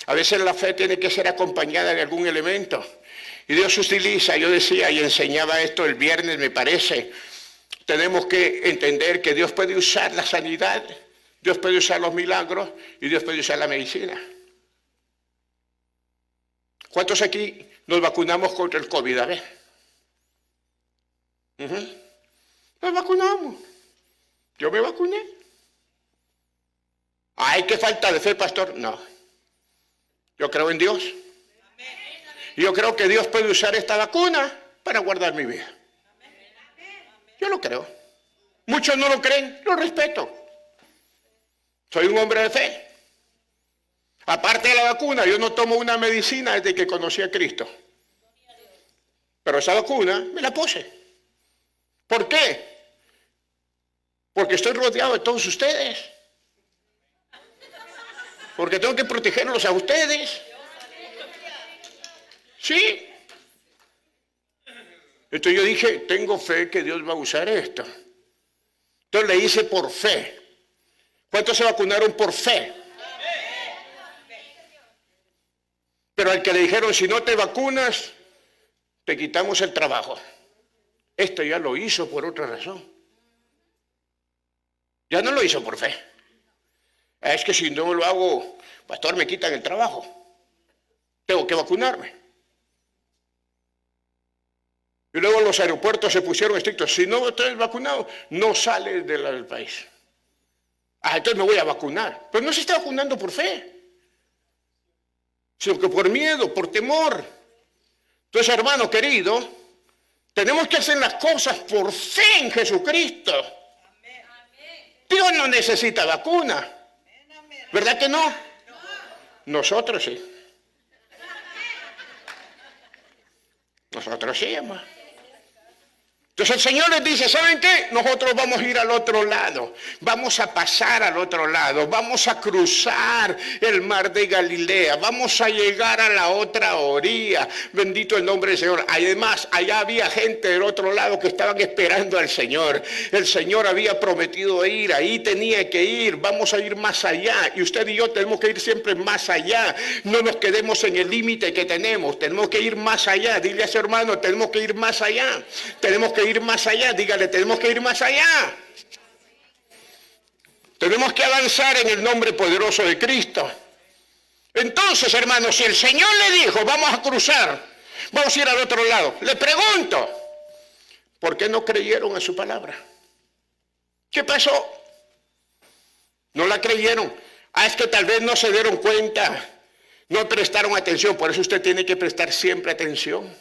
A veces la fe tiene que ser acompañada de algún elemento. Y Dios utiliza, yo decía y enseñaba esto el viernes, me parece. Tenemos que entender que Dios puede usar la sanidad, Dios puede usar los milagros y Dios puede usar la medicina. ¿Cuántos aquí nos vacunamos contra el COVID? A ver. Nos vacunamos. Yo me vacuné. Ay, qué falta de fe, pastor. No. Yo creo en Dios. Y yo creo que Dios puede usar esta vacuna para guardar mi vida. Yo lo creo. Muchos no lo creen, lo respeto. Soy un hombre de fe. Aparte de la vacuna, yo no tomo una medicina desde que conocí a Cristo. Pero esa vacuna me la puse. ¿Por qué? Porque estoy rodeado de todos ustedes. Porque tengo que protegerlos a ustedes. Sí. Entonces yo dije, tengo fe que Dios va a usar esto. Entonces le hice por fe. ¿Cuántos se vacunaron por fe? Pero al que le dijeron, si no te vacunas, te quitamos el trabajo. Esto ya lo hizo por otra razón. Ya no lo hizo por fe. Es que si no lo hago, pastor, me quitan el trabajo. Tengo que vacunarme. Y luego los aeropuertos se pusieron estrictos. Si no estás vacunado, no sales del país. Entonces me voy a vacunar. Pero no se está vacunando por fe, sino que por miedo, por temor. Entonces, hermano querido, tenemos que hacer las cosas por fe en Jesucristo. Dios no necesita vacuna. ¿Verdad que no? Nosotros sí. Nosotros sí, hermano. Entonces el Señor les dice, ¿saben qué? Nosotros vamos a ir al otro lado, vamos a pasar al otro lado, vamos a cruzar el mar de Galilea, vamos a llegar a la otra orilla. Bendito el nombre del Señor. Además, allá había gente del otro lado que estaban esperando al Señor. El Señor había prometido ir, ahí tenía que ir, vamos a ir más allá. Y usted y yo tenemos que ir siempre más allá. No nos quedemos en el límite que tenemos que ir más allá. Dile a su hermano, tenemos que ir más allá. Tenemos que ir más allá, dígale, tenemos que ir más allá. Tenemos que avanzar en el nombre poderoso de Cristo. Entonces, hermanos, si el Señor le dijo, vamos a cruzar, vamos a ir al otro lado, le pregunto, ¿por qué no creyeron a su palabra? ¿Qué pasó? No la creyeron. Es que tal vez no se dieron cuenta No prestaron atención, por eso usted tiene que prestar siempre atención.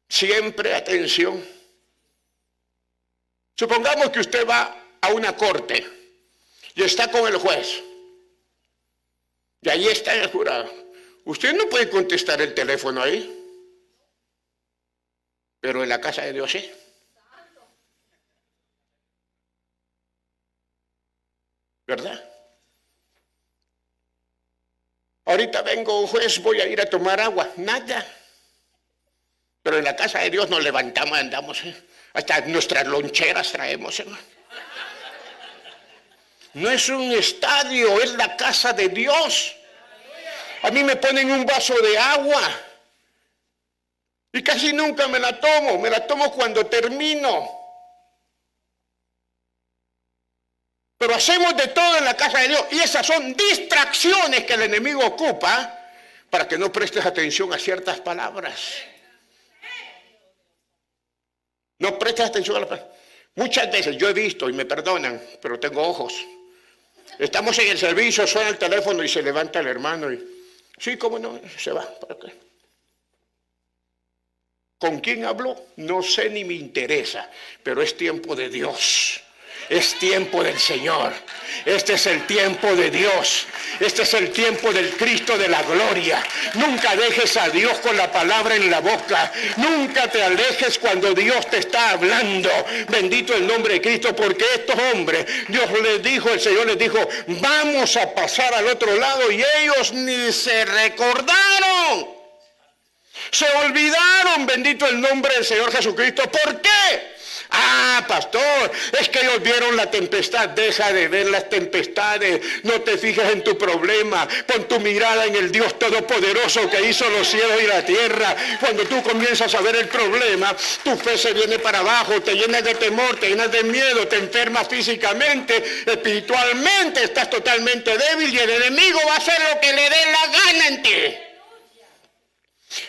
Siempre atención. Supongamos que usted va a una corte y está con el juez. Y ahí está el jurado. Usted no puede contestar el teléfono ahí. Pero en la casa de Dios sí. ¿Verdad? Ahorita vengo, juez, voy a ir a tomar agua. Nada. Pero en la casa de Dios nos levantamos y andamos. Hasta nuestras loncheras traemos, hermano. No es un estadio, es la casa de Dios. A mí me ponen un vaso de agua y casi nunca me la tomo cuando termino. Pero hacemos de todo en la casa de Dios y esas son distracciones que el enemigo ocupa para que no prestes atención a ciertas palabras. No prestes atención a las palabras. Muchas veces yo he visto, y me perdonan, pero tengo ojos. Estamos en el servicio, suena el teléfono y se levanta el hermano y sí, cómo no, se va. ¿Para qué? ¿Con quién habló? No sé ni me interesa, pero es tiempo de Dios. Es tiempo del Señor. Este es el tiempo de Dios. Este es el tiempo del Cristo de la gloria. Nunca dejes a Dios con la palabra en la boca. Nunca te alejes cuando Dios te está hablando. Bendito el nombre de Cristo, porque estos hombres, Dios les dijo, el Señor les dijo, vamos a pasar al otro lado, y ellos ni se recordaron. Se olvidaron, bendito el nombre del Señor Jesucristo. ¿Por qué? Ah, pastor, es que ellos vieron la tempestad. Deja de ver las tempestades, no te fijes en tu problema, pon tu mirada en el Dios Todopoderoso que hizo los cielos y la tierra. Cuando tú comienzas a ver el problema, tu fe se viene para abajo, te llenas de temor, te llenas de miedo, te enfermas físicamente, espiritualmente estás totalmente débil y el enemigo va a hacer lo que le dé la gana en ti.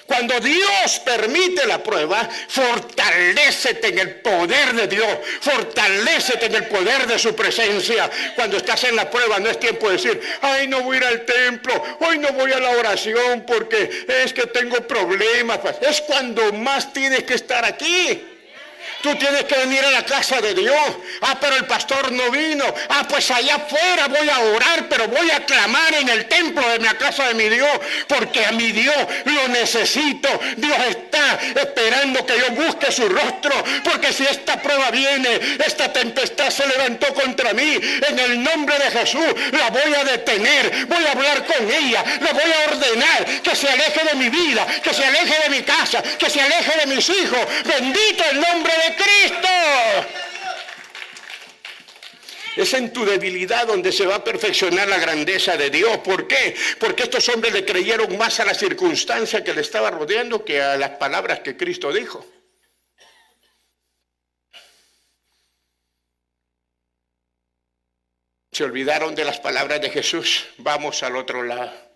Cuando Dios permite la prueba, fortalécete en el poder de Dios, fortalécete en el poder de su presencia. Cuando estás en la prueba no es tiempo de decir, ay, no voy a ir al templo, hoy no voy a la oración porque es que tengo problemas. Es cuando más tienes que estar aquí. Tú tienes que venir a la casa de Dios. Ah, pero el pastor no vino. Ah, pues allá afuera voy a orar, pero voy a clamar en el templo de la casa de mi Dios, porque a mi Dios lo necesito. Dios está esperando que yo busque su rostro, porque si esta prueba viene, esta tempestad se levantó contra mí, en el nombre de Jesús la voy a detener, voy a hablar con ella, la voy a ordenar que se aleje de mi vida, que se aleje de mi casa, que se aleje de mis hijos. Bendito el nombre de Cristo. Es en tu debilidad donde se va a perfeccionar la grandeza de Dios. ¿Por qué? Porque estos hombres le creyeron más a la circunstancia que le estaba rodeando que a las palabras que Cristo dijo. Se olvidaron de las palabras de Jesús. Vamos al otro lado.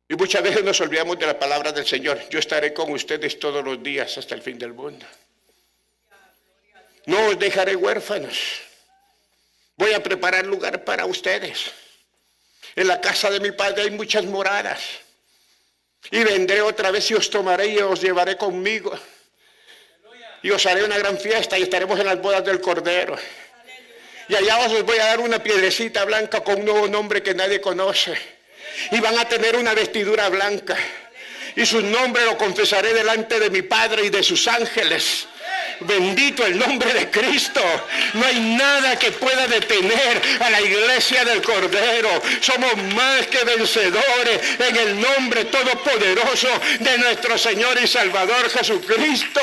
Y muchas veces nos olvidamos de la palabra del Señor. Yo estaré con ustedes todos los días hasta el fin del mundo. No os dejaré huérfanos. Voy a preparar lugar para ustedes. En la casa de mi Padre hay muchas moradas. Y vendré otra vez y os tomaré y os llevaré conmigo. Y os haré una gran fiesta y estaremos en las bodas del Cordero. Y allá os voy a dar una piedrecita blanca con un nuevo nombre que nadie conoce. Y van a tener una vestidura blanca. Y su nombre lo confesaré delante de mi Padre y de sus ángeles. Bendito el nombre de Cristo. No hay nada que pueda detener a la iglesia del Cordero. Somos más que vencedores en el nombre todopoderoso de nuestro Señor y Salvador Jesucristo.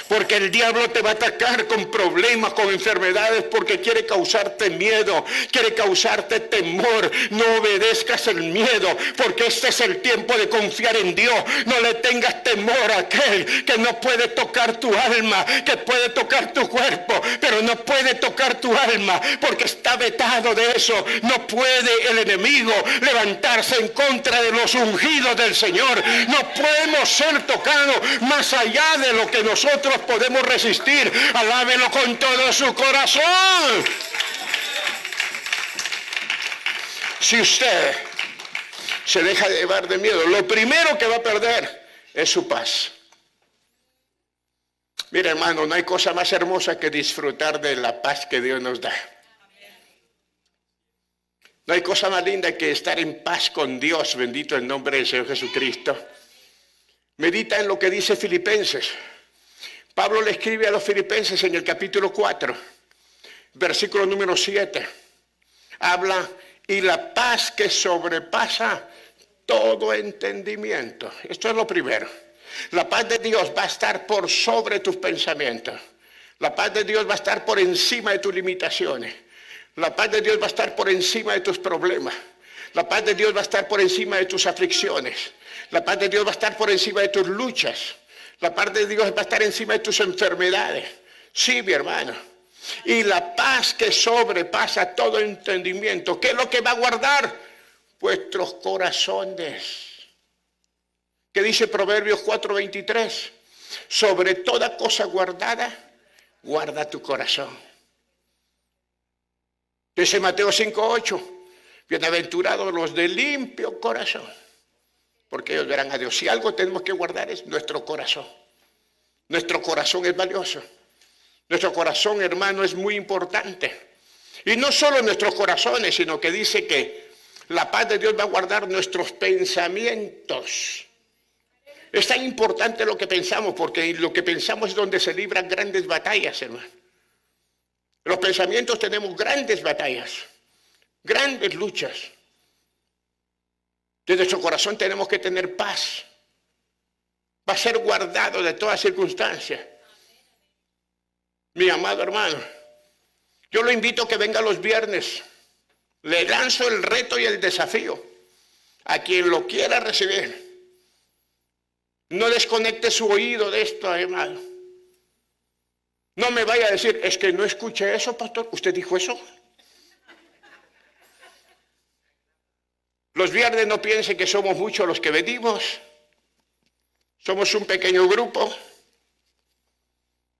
Porque el diablo te va a atacar con problemas, con enfermedades, porque quiere causarte miedo, quiere causarte temor. No obedezcas el miedo, porque este es el tiempo de confiar en Dios. No le tengas temor a aquel que no puede tocar tu alma, que puede tocar tu cuerpo, pero no puede tocar tu alma, porque está vetado de eso. No puede el enemigo levantarse en contra de los ungidos del Señor. No podemos ser tocados más allá de lo que nosotros podemos resistir. Alábelo con todo su corazón. Si usted se deja llevar de miedo, lo primero que va a perder es su paz. Mira, hermano, no hay cosa más hermosa que disfrutar de la paz que Dios nos da. No hay cosa más linda que estar en paz con Dios, bendito el nombre del Señor Jesucristo. Medita en lo que dice Filipenses. Pablo le escribe a los Filipenses en el capítulo 4, versículo número 7. Habla, y la paz que sobrepasa todo entendimiento. Esto es lo primero. La paz de Dios va a estar por sobre tus pensamientos. La paz de Dios va a estar por encima de tus limitaciones. La paz de Dios va a estar por encima de tus problemas. La paz de Dios va a estar por encima de tus aflicciones. La paz de Dios va a estar por encima de tus luchas. La paz de Dios va a estar encima de tus enfermedades. Sí, mi hermano. Y la paz que sobrepasa todo entendimiento. ¿Qué es lo que va a guardar? Vuestros corazones. ¿Qué dice Proverbios 4:23? Sobre toda cosa guardada, guarda tu corazón. Dice Mateo 5:8, bienaventurados los de limpio corazón, porque ellos verán a Dios. Si algo tenemos que guardar es nuestro corazón. Nuestro corazón es valioso. Nuestro corazón, hermano, es muy importante. Y no solo nuestros corazones, sino que dice que la paz de Dios va a guardar nuestros pensamientos. Es tan importante lo que pensamos, porque lo que pensamos es donde se libran grandes batallas, hermano. Los pensamientos tenemos grandes batallas, grandes luchas. Desde nuestro corazón tenemos que tener paz. Va a ser guardado de toda circunstancia. Mi amado hermano, yo lo invito a que venga los viernes. Le lanzo el reto y el desafío a quien lo quiera recibir. No desconecte su oído de esto, hermano. No me vaya a decir, es que no escuché eso, pastor. ¿Usted dijo eso? Los viernes no piensen que somos muchos los que venimos. Somos un pequeño grupo.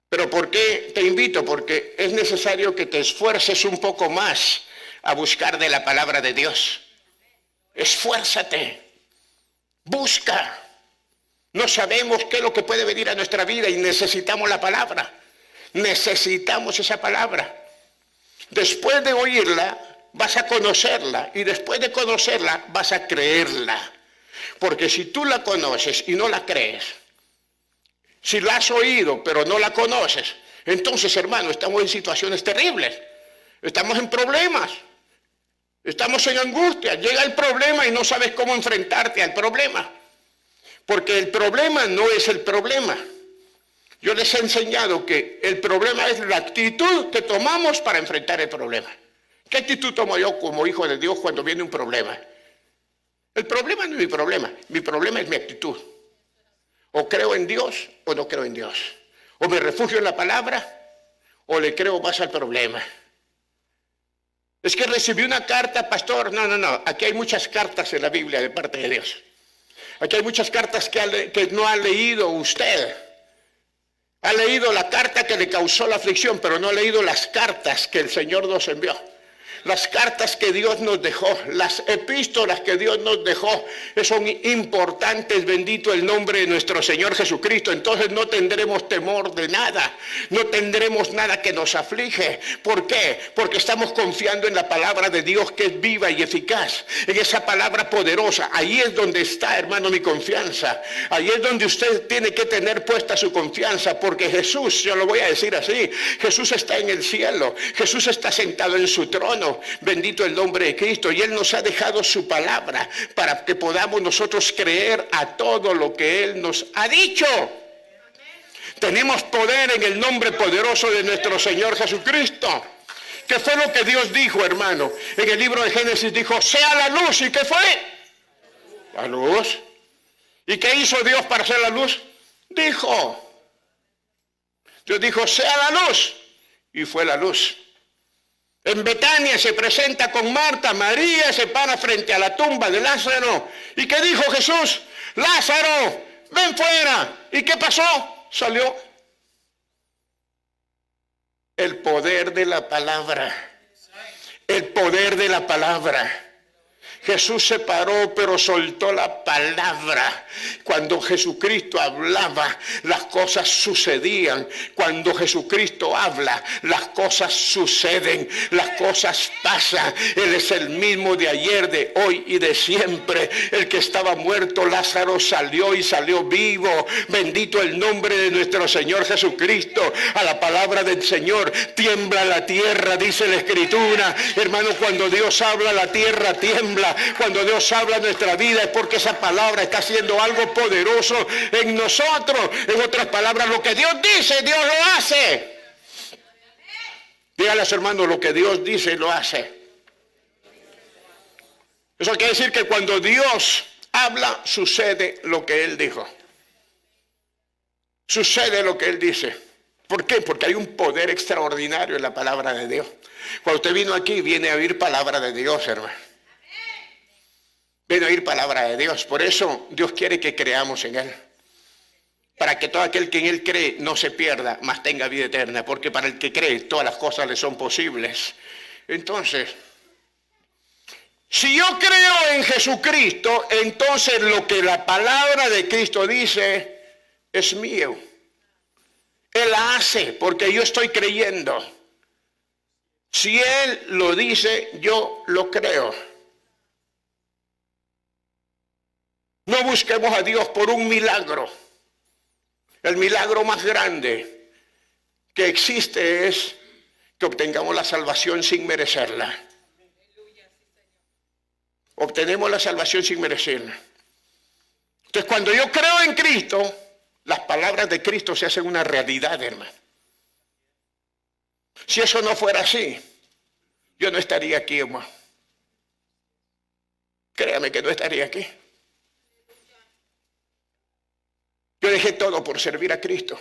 ¿Pero por qué te invito? Porque es necesario que te esfuerces un poco más a buscar de la palabra de Dios. Esfuérzate. Busca. No sabemos qué es lo que puede venir a nuestra vida y necesitamos la palabra. Necesitamos esa palabra. Después de oírla, vas a conocerla. Y después de conocerla, vas a creerla. Porque si tú la conoces y no la crees, si la has oído pero no la conoces, entonces, hermano, estamos en situaciones terribles. Estamos en problemas. Estamos en angustia. Llega el problema y no sabes cómo enfrentarte al problema. Porque el problema no es el problema. Yo les he enseñado que el problema es la actitud que tomamos para enfrentar el problema. ¿Qué actitud tomo yo como hijo de Dios cuando viene un problema? El problema no es mi problema es mi actitud. O creo en Dios o no creo en Dios. O me refugio en la palabra o le creo más al problema. Es que recibí una carta, pastor. No. Aquí hay muchas cartas en la Biblia de parte de Dios. Aquí hay muchas cartas que no ha leído usted. Ha leído la carta que le causó la aflicción, pero no ha leído las cartas que el Señor nos envió. Las cartas que Dios nos dejó, las epístolas que Dios nos dejó, son importantes, bendito el nombre de nuestro Señor Jesucristo. Entonces no tendremos temor de nada, no tendremos nada que nos aflige. ¿Por qué? Porque estamos confiando en la palabra de Dios que es viva y eficaz, en esa palabra poderosa. Ahí es donde está, hermano, mi confianza. Ahí es donde usted tiene que tener puesta su confianza, porque Jesús, yo lo voy a decir así, Jesús está en el cielo, Jesús está sentado en su trono. Bendito el nombre de Cristo, y Él nos ha dejado su palabra para que podamos nosotros creer a todo lo que Él nos ha dicho. Tenemos poder en el nombre poderoso de nuestro Señor Jesucristo. ¿Qué fue lo que Dios dijo, hermano? En el libro de Génesis dijo, sea la luz. ¿Y qué fue? La luz. ¿Y qué hizo Dios para hacer la luz? Dijo. Dios dijo, sea la luz. Y fue la luz. En Betania se presenta con Marta. María se para frente a la tumba de Lázaro. ¿Y qué dijo Jesús? Lázaro, ven fuera. ¿Y qué pasó? Salió. El poder de la palabra. El poder de la palabra. Jesús se paró, pero soltó la palabra. Cuando Jesucristo hablaba, las cosas sucedían. Cuando Jesucristo habla, las cosas suceden, las cosas pasan. Él es el mismo de ayer, de hoy y de siempre. El que estaba muerto, Lázaro, salió y salió vivo. Bendito el nombre de nuestro Señor Jesucristo. A la palabra del Señor tiembla la tierra, dice la Escritura. Hermano, cuando Dios habla, la tierra tiembla. Cuando Dios habla en nuestra vida es porque esa palabra está haciendo algo poderoso en nosotros. En otras palabras, lo que Dios dice, Dios lo hace. Dígale a su hermano, lo que Dios dice, lo hace. Eso quiere decir que cuando Dios habla, sucede lo que Él dijo. Sucede lo que Él dice. ¿Por qué? Porque hay un poder extraordinario en la palabra de Dios. Cuando usted vino aquí, viene a oír palabra de Dios, hermano. Viene a oír palabra de Dios. Por eso Dios quiere que creamos en Él. Para que todo aquel que en Él cree no se pierda, mas tenga vida eterna. Porque para el que cree, todas las cosas le son posibles. Entonces, si yo creo en Jesucristo, entonces lo que la palabra de Cristo dice es mío. Él la hace porque yo estoy creyendo. Si Él lo dice, yo lo creo. No busquemos a Dios por un milagro. El milagro más grande que existe es que obtengamos la salvación sin merecerla. Obtenemos la salvación sin merecerla. Entonces, cuando yo creo en Cristo, las palabras de Cristo se hacen una realidad, hermano. Si eso no fuera así, yo no estaría aquí, hermano. Créame que no estaría aquí. Yo dejé todo por servir a Cristo.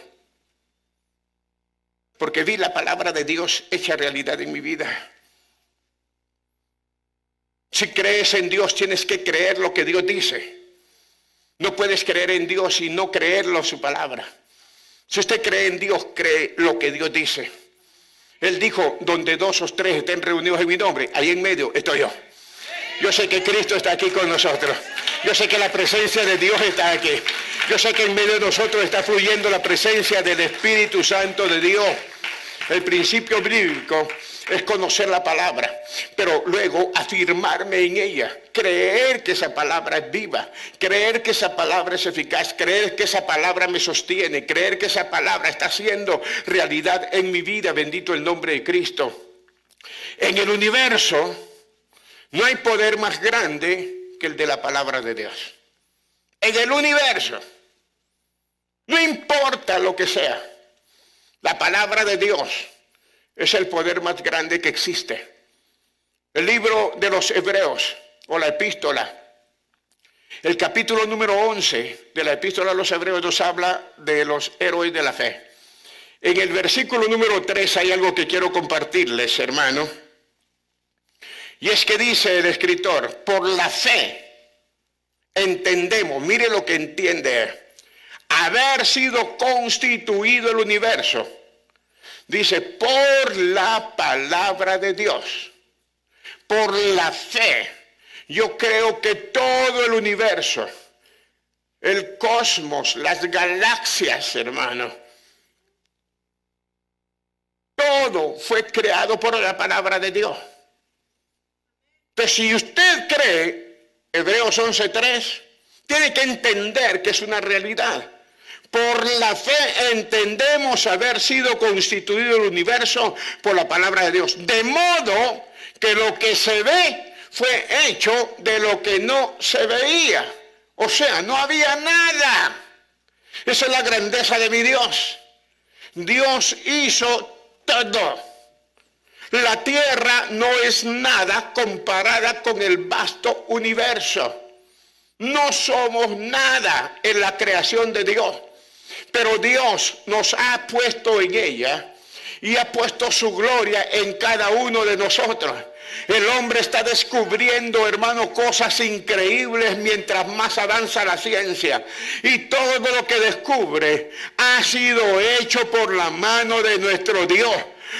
Porque vi la palabra de Dios hecha realidad en mi vida. Si crees en Dios, tienes que creer lo que Dios dice. No puedes creer en Dios y no creerlo su palabra. Si usted cree en Dios, cree lo que Dios dice. Él dijo, donde 2 o 3 estén reunidos en mi nombre, ahí en medio estoy yo. Yo sé que Cristo está aquí con nosotros. Yo sé que la presencia de Dios está aquí. Yo sé que en medio de nosotros está fluyendo la presencia del Espíritu Santo de Dios. El principio bíblico es conocer la palabra, pero luego afirmarme en ella, creer que esa palabra es viva, creer que esa palabra es eficaz, creer que esa palabra me sostiene, creer que esa palabra está haciendo realidad en mi vida. Bendito el nombre de Cristo. En el universo no hay poder más grande que el de la palabra de Dios. En el universo, no importa lo que sea, la palabra de Dios es el poder más grande que existe. El libro de los Hebreos, o la epístola, el capítulo número 11 de la epístola a los Hebreos nos habla de los héroes de la fe. En el versículo número 3 hay algo que quiero compartirles, hermano. Y es que dice el escritor, por la fe entendemos, mire lo que entiende, haber sido constituido el universo. Dice, por la palabra de Dios, por la fe. Yo creo que todo el universo, el cosmos, las galaxias, hermano, todo fue creado por la palabra de Dios. Pero si usted cree, Hebreos 11:3, tiene que entender que es una realidad. Por la fe entendemos haber sido constituido el universo por la palabra de Dios. De modo que lo que se ve fue hecho de lo que no se veía. O sea, no había nada. Esa es la grandeza de mi Dios. Dios hizo todo. La tierra no es nada comparada con el vasto universo. No somos nada en la creación de Dios. Pero Dios nos ha puesto en ella y ha puesto su gloria en cada uno de nosotros. El hombre está descubriendo, hermano, cosas increíbles mientras más avanza la ciencia. Y todo lo que descubre ha sido hecho por la mano de nuestro Dios.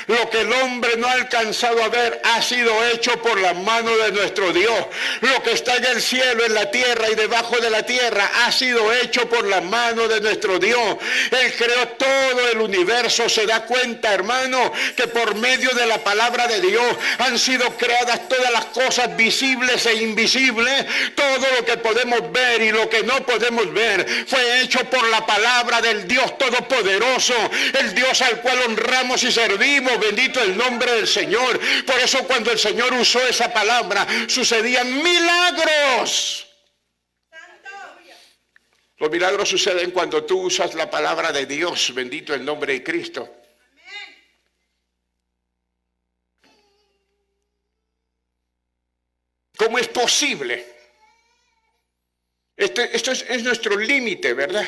Lo que el hombre no ha alcanzado a ver ha sido hecho por la mano de nuestro Dios. Lo que está en el cielo, en la tierra y debajo de la tierra ha sido hecho por la mano de nuestro Dios. Él creó todo el universo. Se da cuenta, hermano, que por medio de la palabra de Dios han sido creadas todas las cosas visibles e invisibles. Todo lo que podemos ver y lo que no podemos ver fue hecho por la palabra del Dios Todopoderoso, el Dios al cual honramos y servimos. Bendito el nombre del Señor. Por eso cuando el Señor usó esa palabra, sucedían milagros. Los milagros suceden cuando tú usas la palabra de Dios. Bendito el nombre de Cristo. ¿Cómo es posible? Esto es nuestro límite, ¿verdad?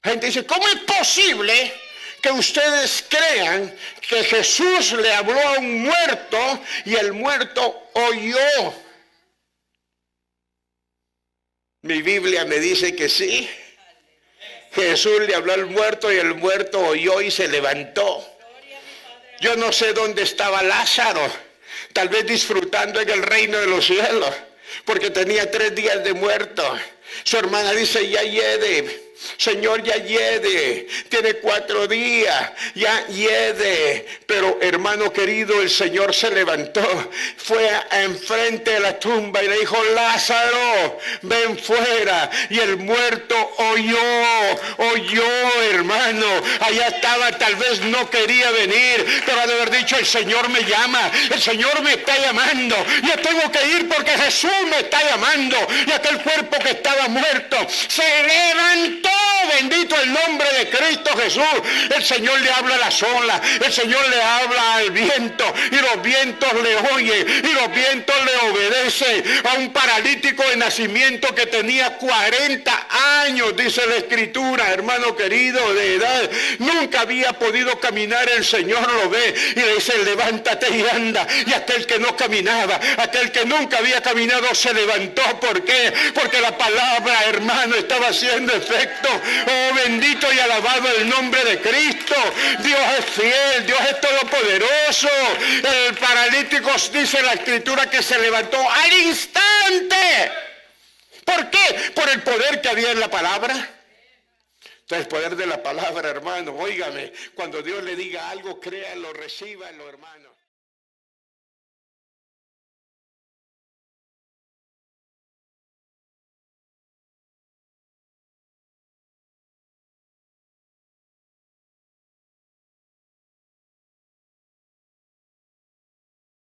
La gente dice, ¿cómo es posible que ustedes crean que Jesús le habló a un muerto y el muerto oyó? Mi Biblia me dice que sí. Jesús le habló al muerto y el muerto oyó y se levantó. Yo no sé dónde estaba Lázaro, tal vez disfrutando en el reino de los cielos, porque tenía 3 días de muerto. Su hermana dice, ya hiede. Señor, ya hiede, tiene 4 días, ya hiede. Pero hermano querido, el Señor se levantó, fue enfrente de la tumba y le dijo, Lázaro, ven fuera. Y el muerto oyó, hermano. Allá estaba, tal vez no quería venir, pero ha de haber dicho, el Señor me llama, el Señor me está llamando. Yo tengo que ir porque Jesús me está llamando. Y aquel cuerpo que estaba muerto se levantó. Bendito el nombre de Cristo Jesús. El Señor le habla a las olas, el Señor le habla al viento y los vientos le oyen y los vientos le obedecen. A un paralítico de nacimiento que tenía 40 años, dice la Escritura, hermano querido, de edad, nunca había podido caminar. El Señor lo ve y le dice, levántate y anda. Y aquel que no caminaba, aquel que nunca había caminado, se levantó. ¿Por qué? Porque la palabra, hermano, estaba haciendo efecto. Oh, bendito y alabado el nombre de Cristo. Dios es fiel, Dios es todopoderoso. El paralítico, dice la Escritura, que se levantó al instante. ¿Por qué? Por el poder que había en la palabra. Entonces, el poder de la palabra, hermano, óigame, cuando Dios le diga algo, créanlo, recíbanlo, hermano.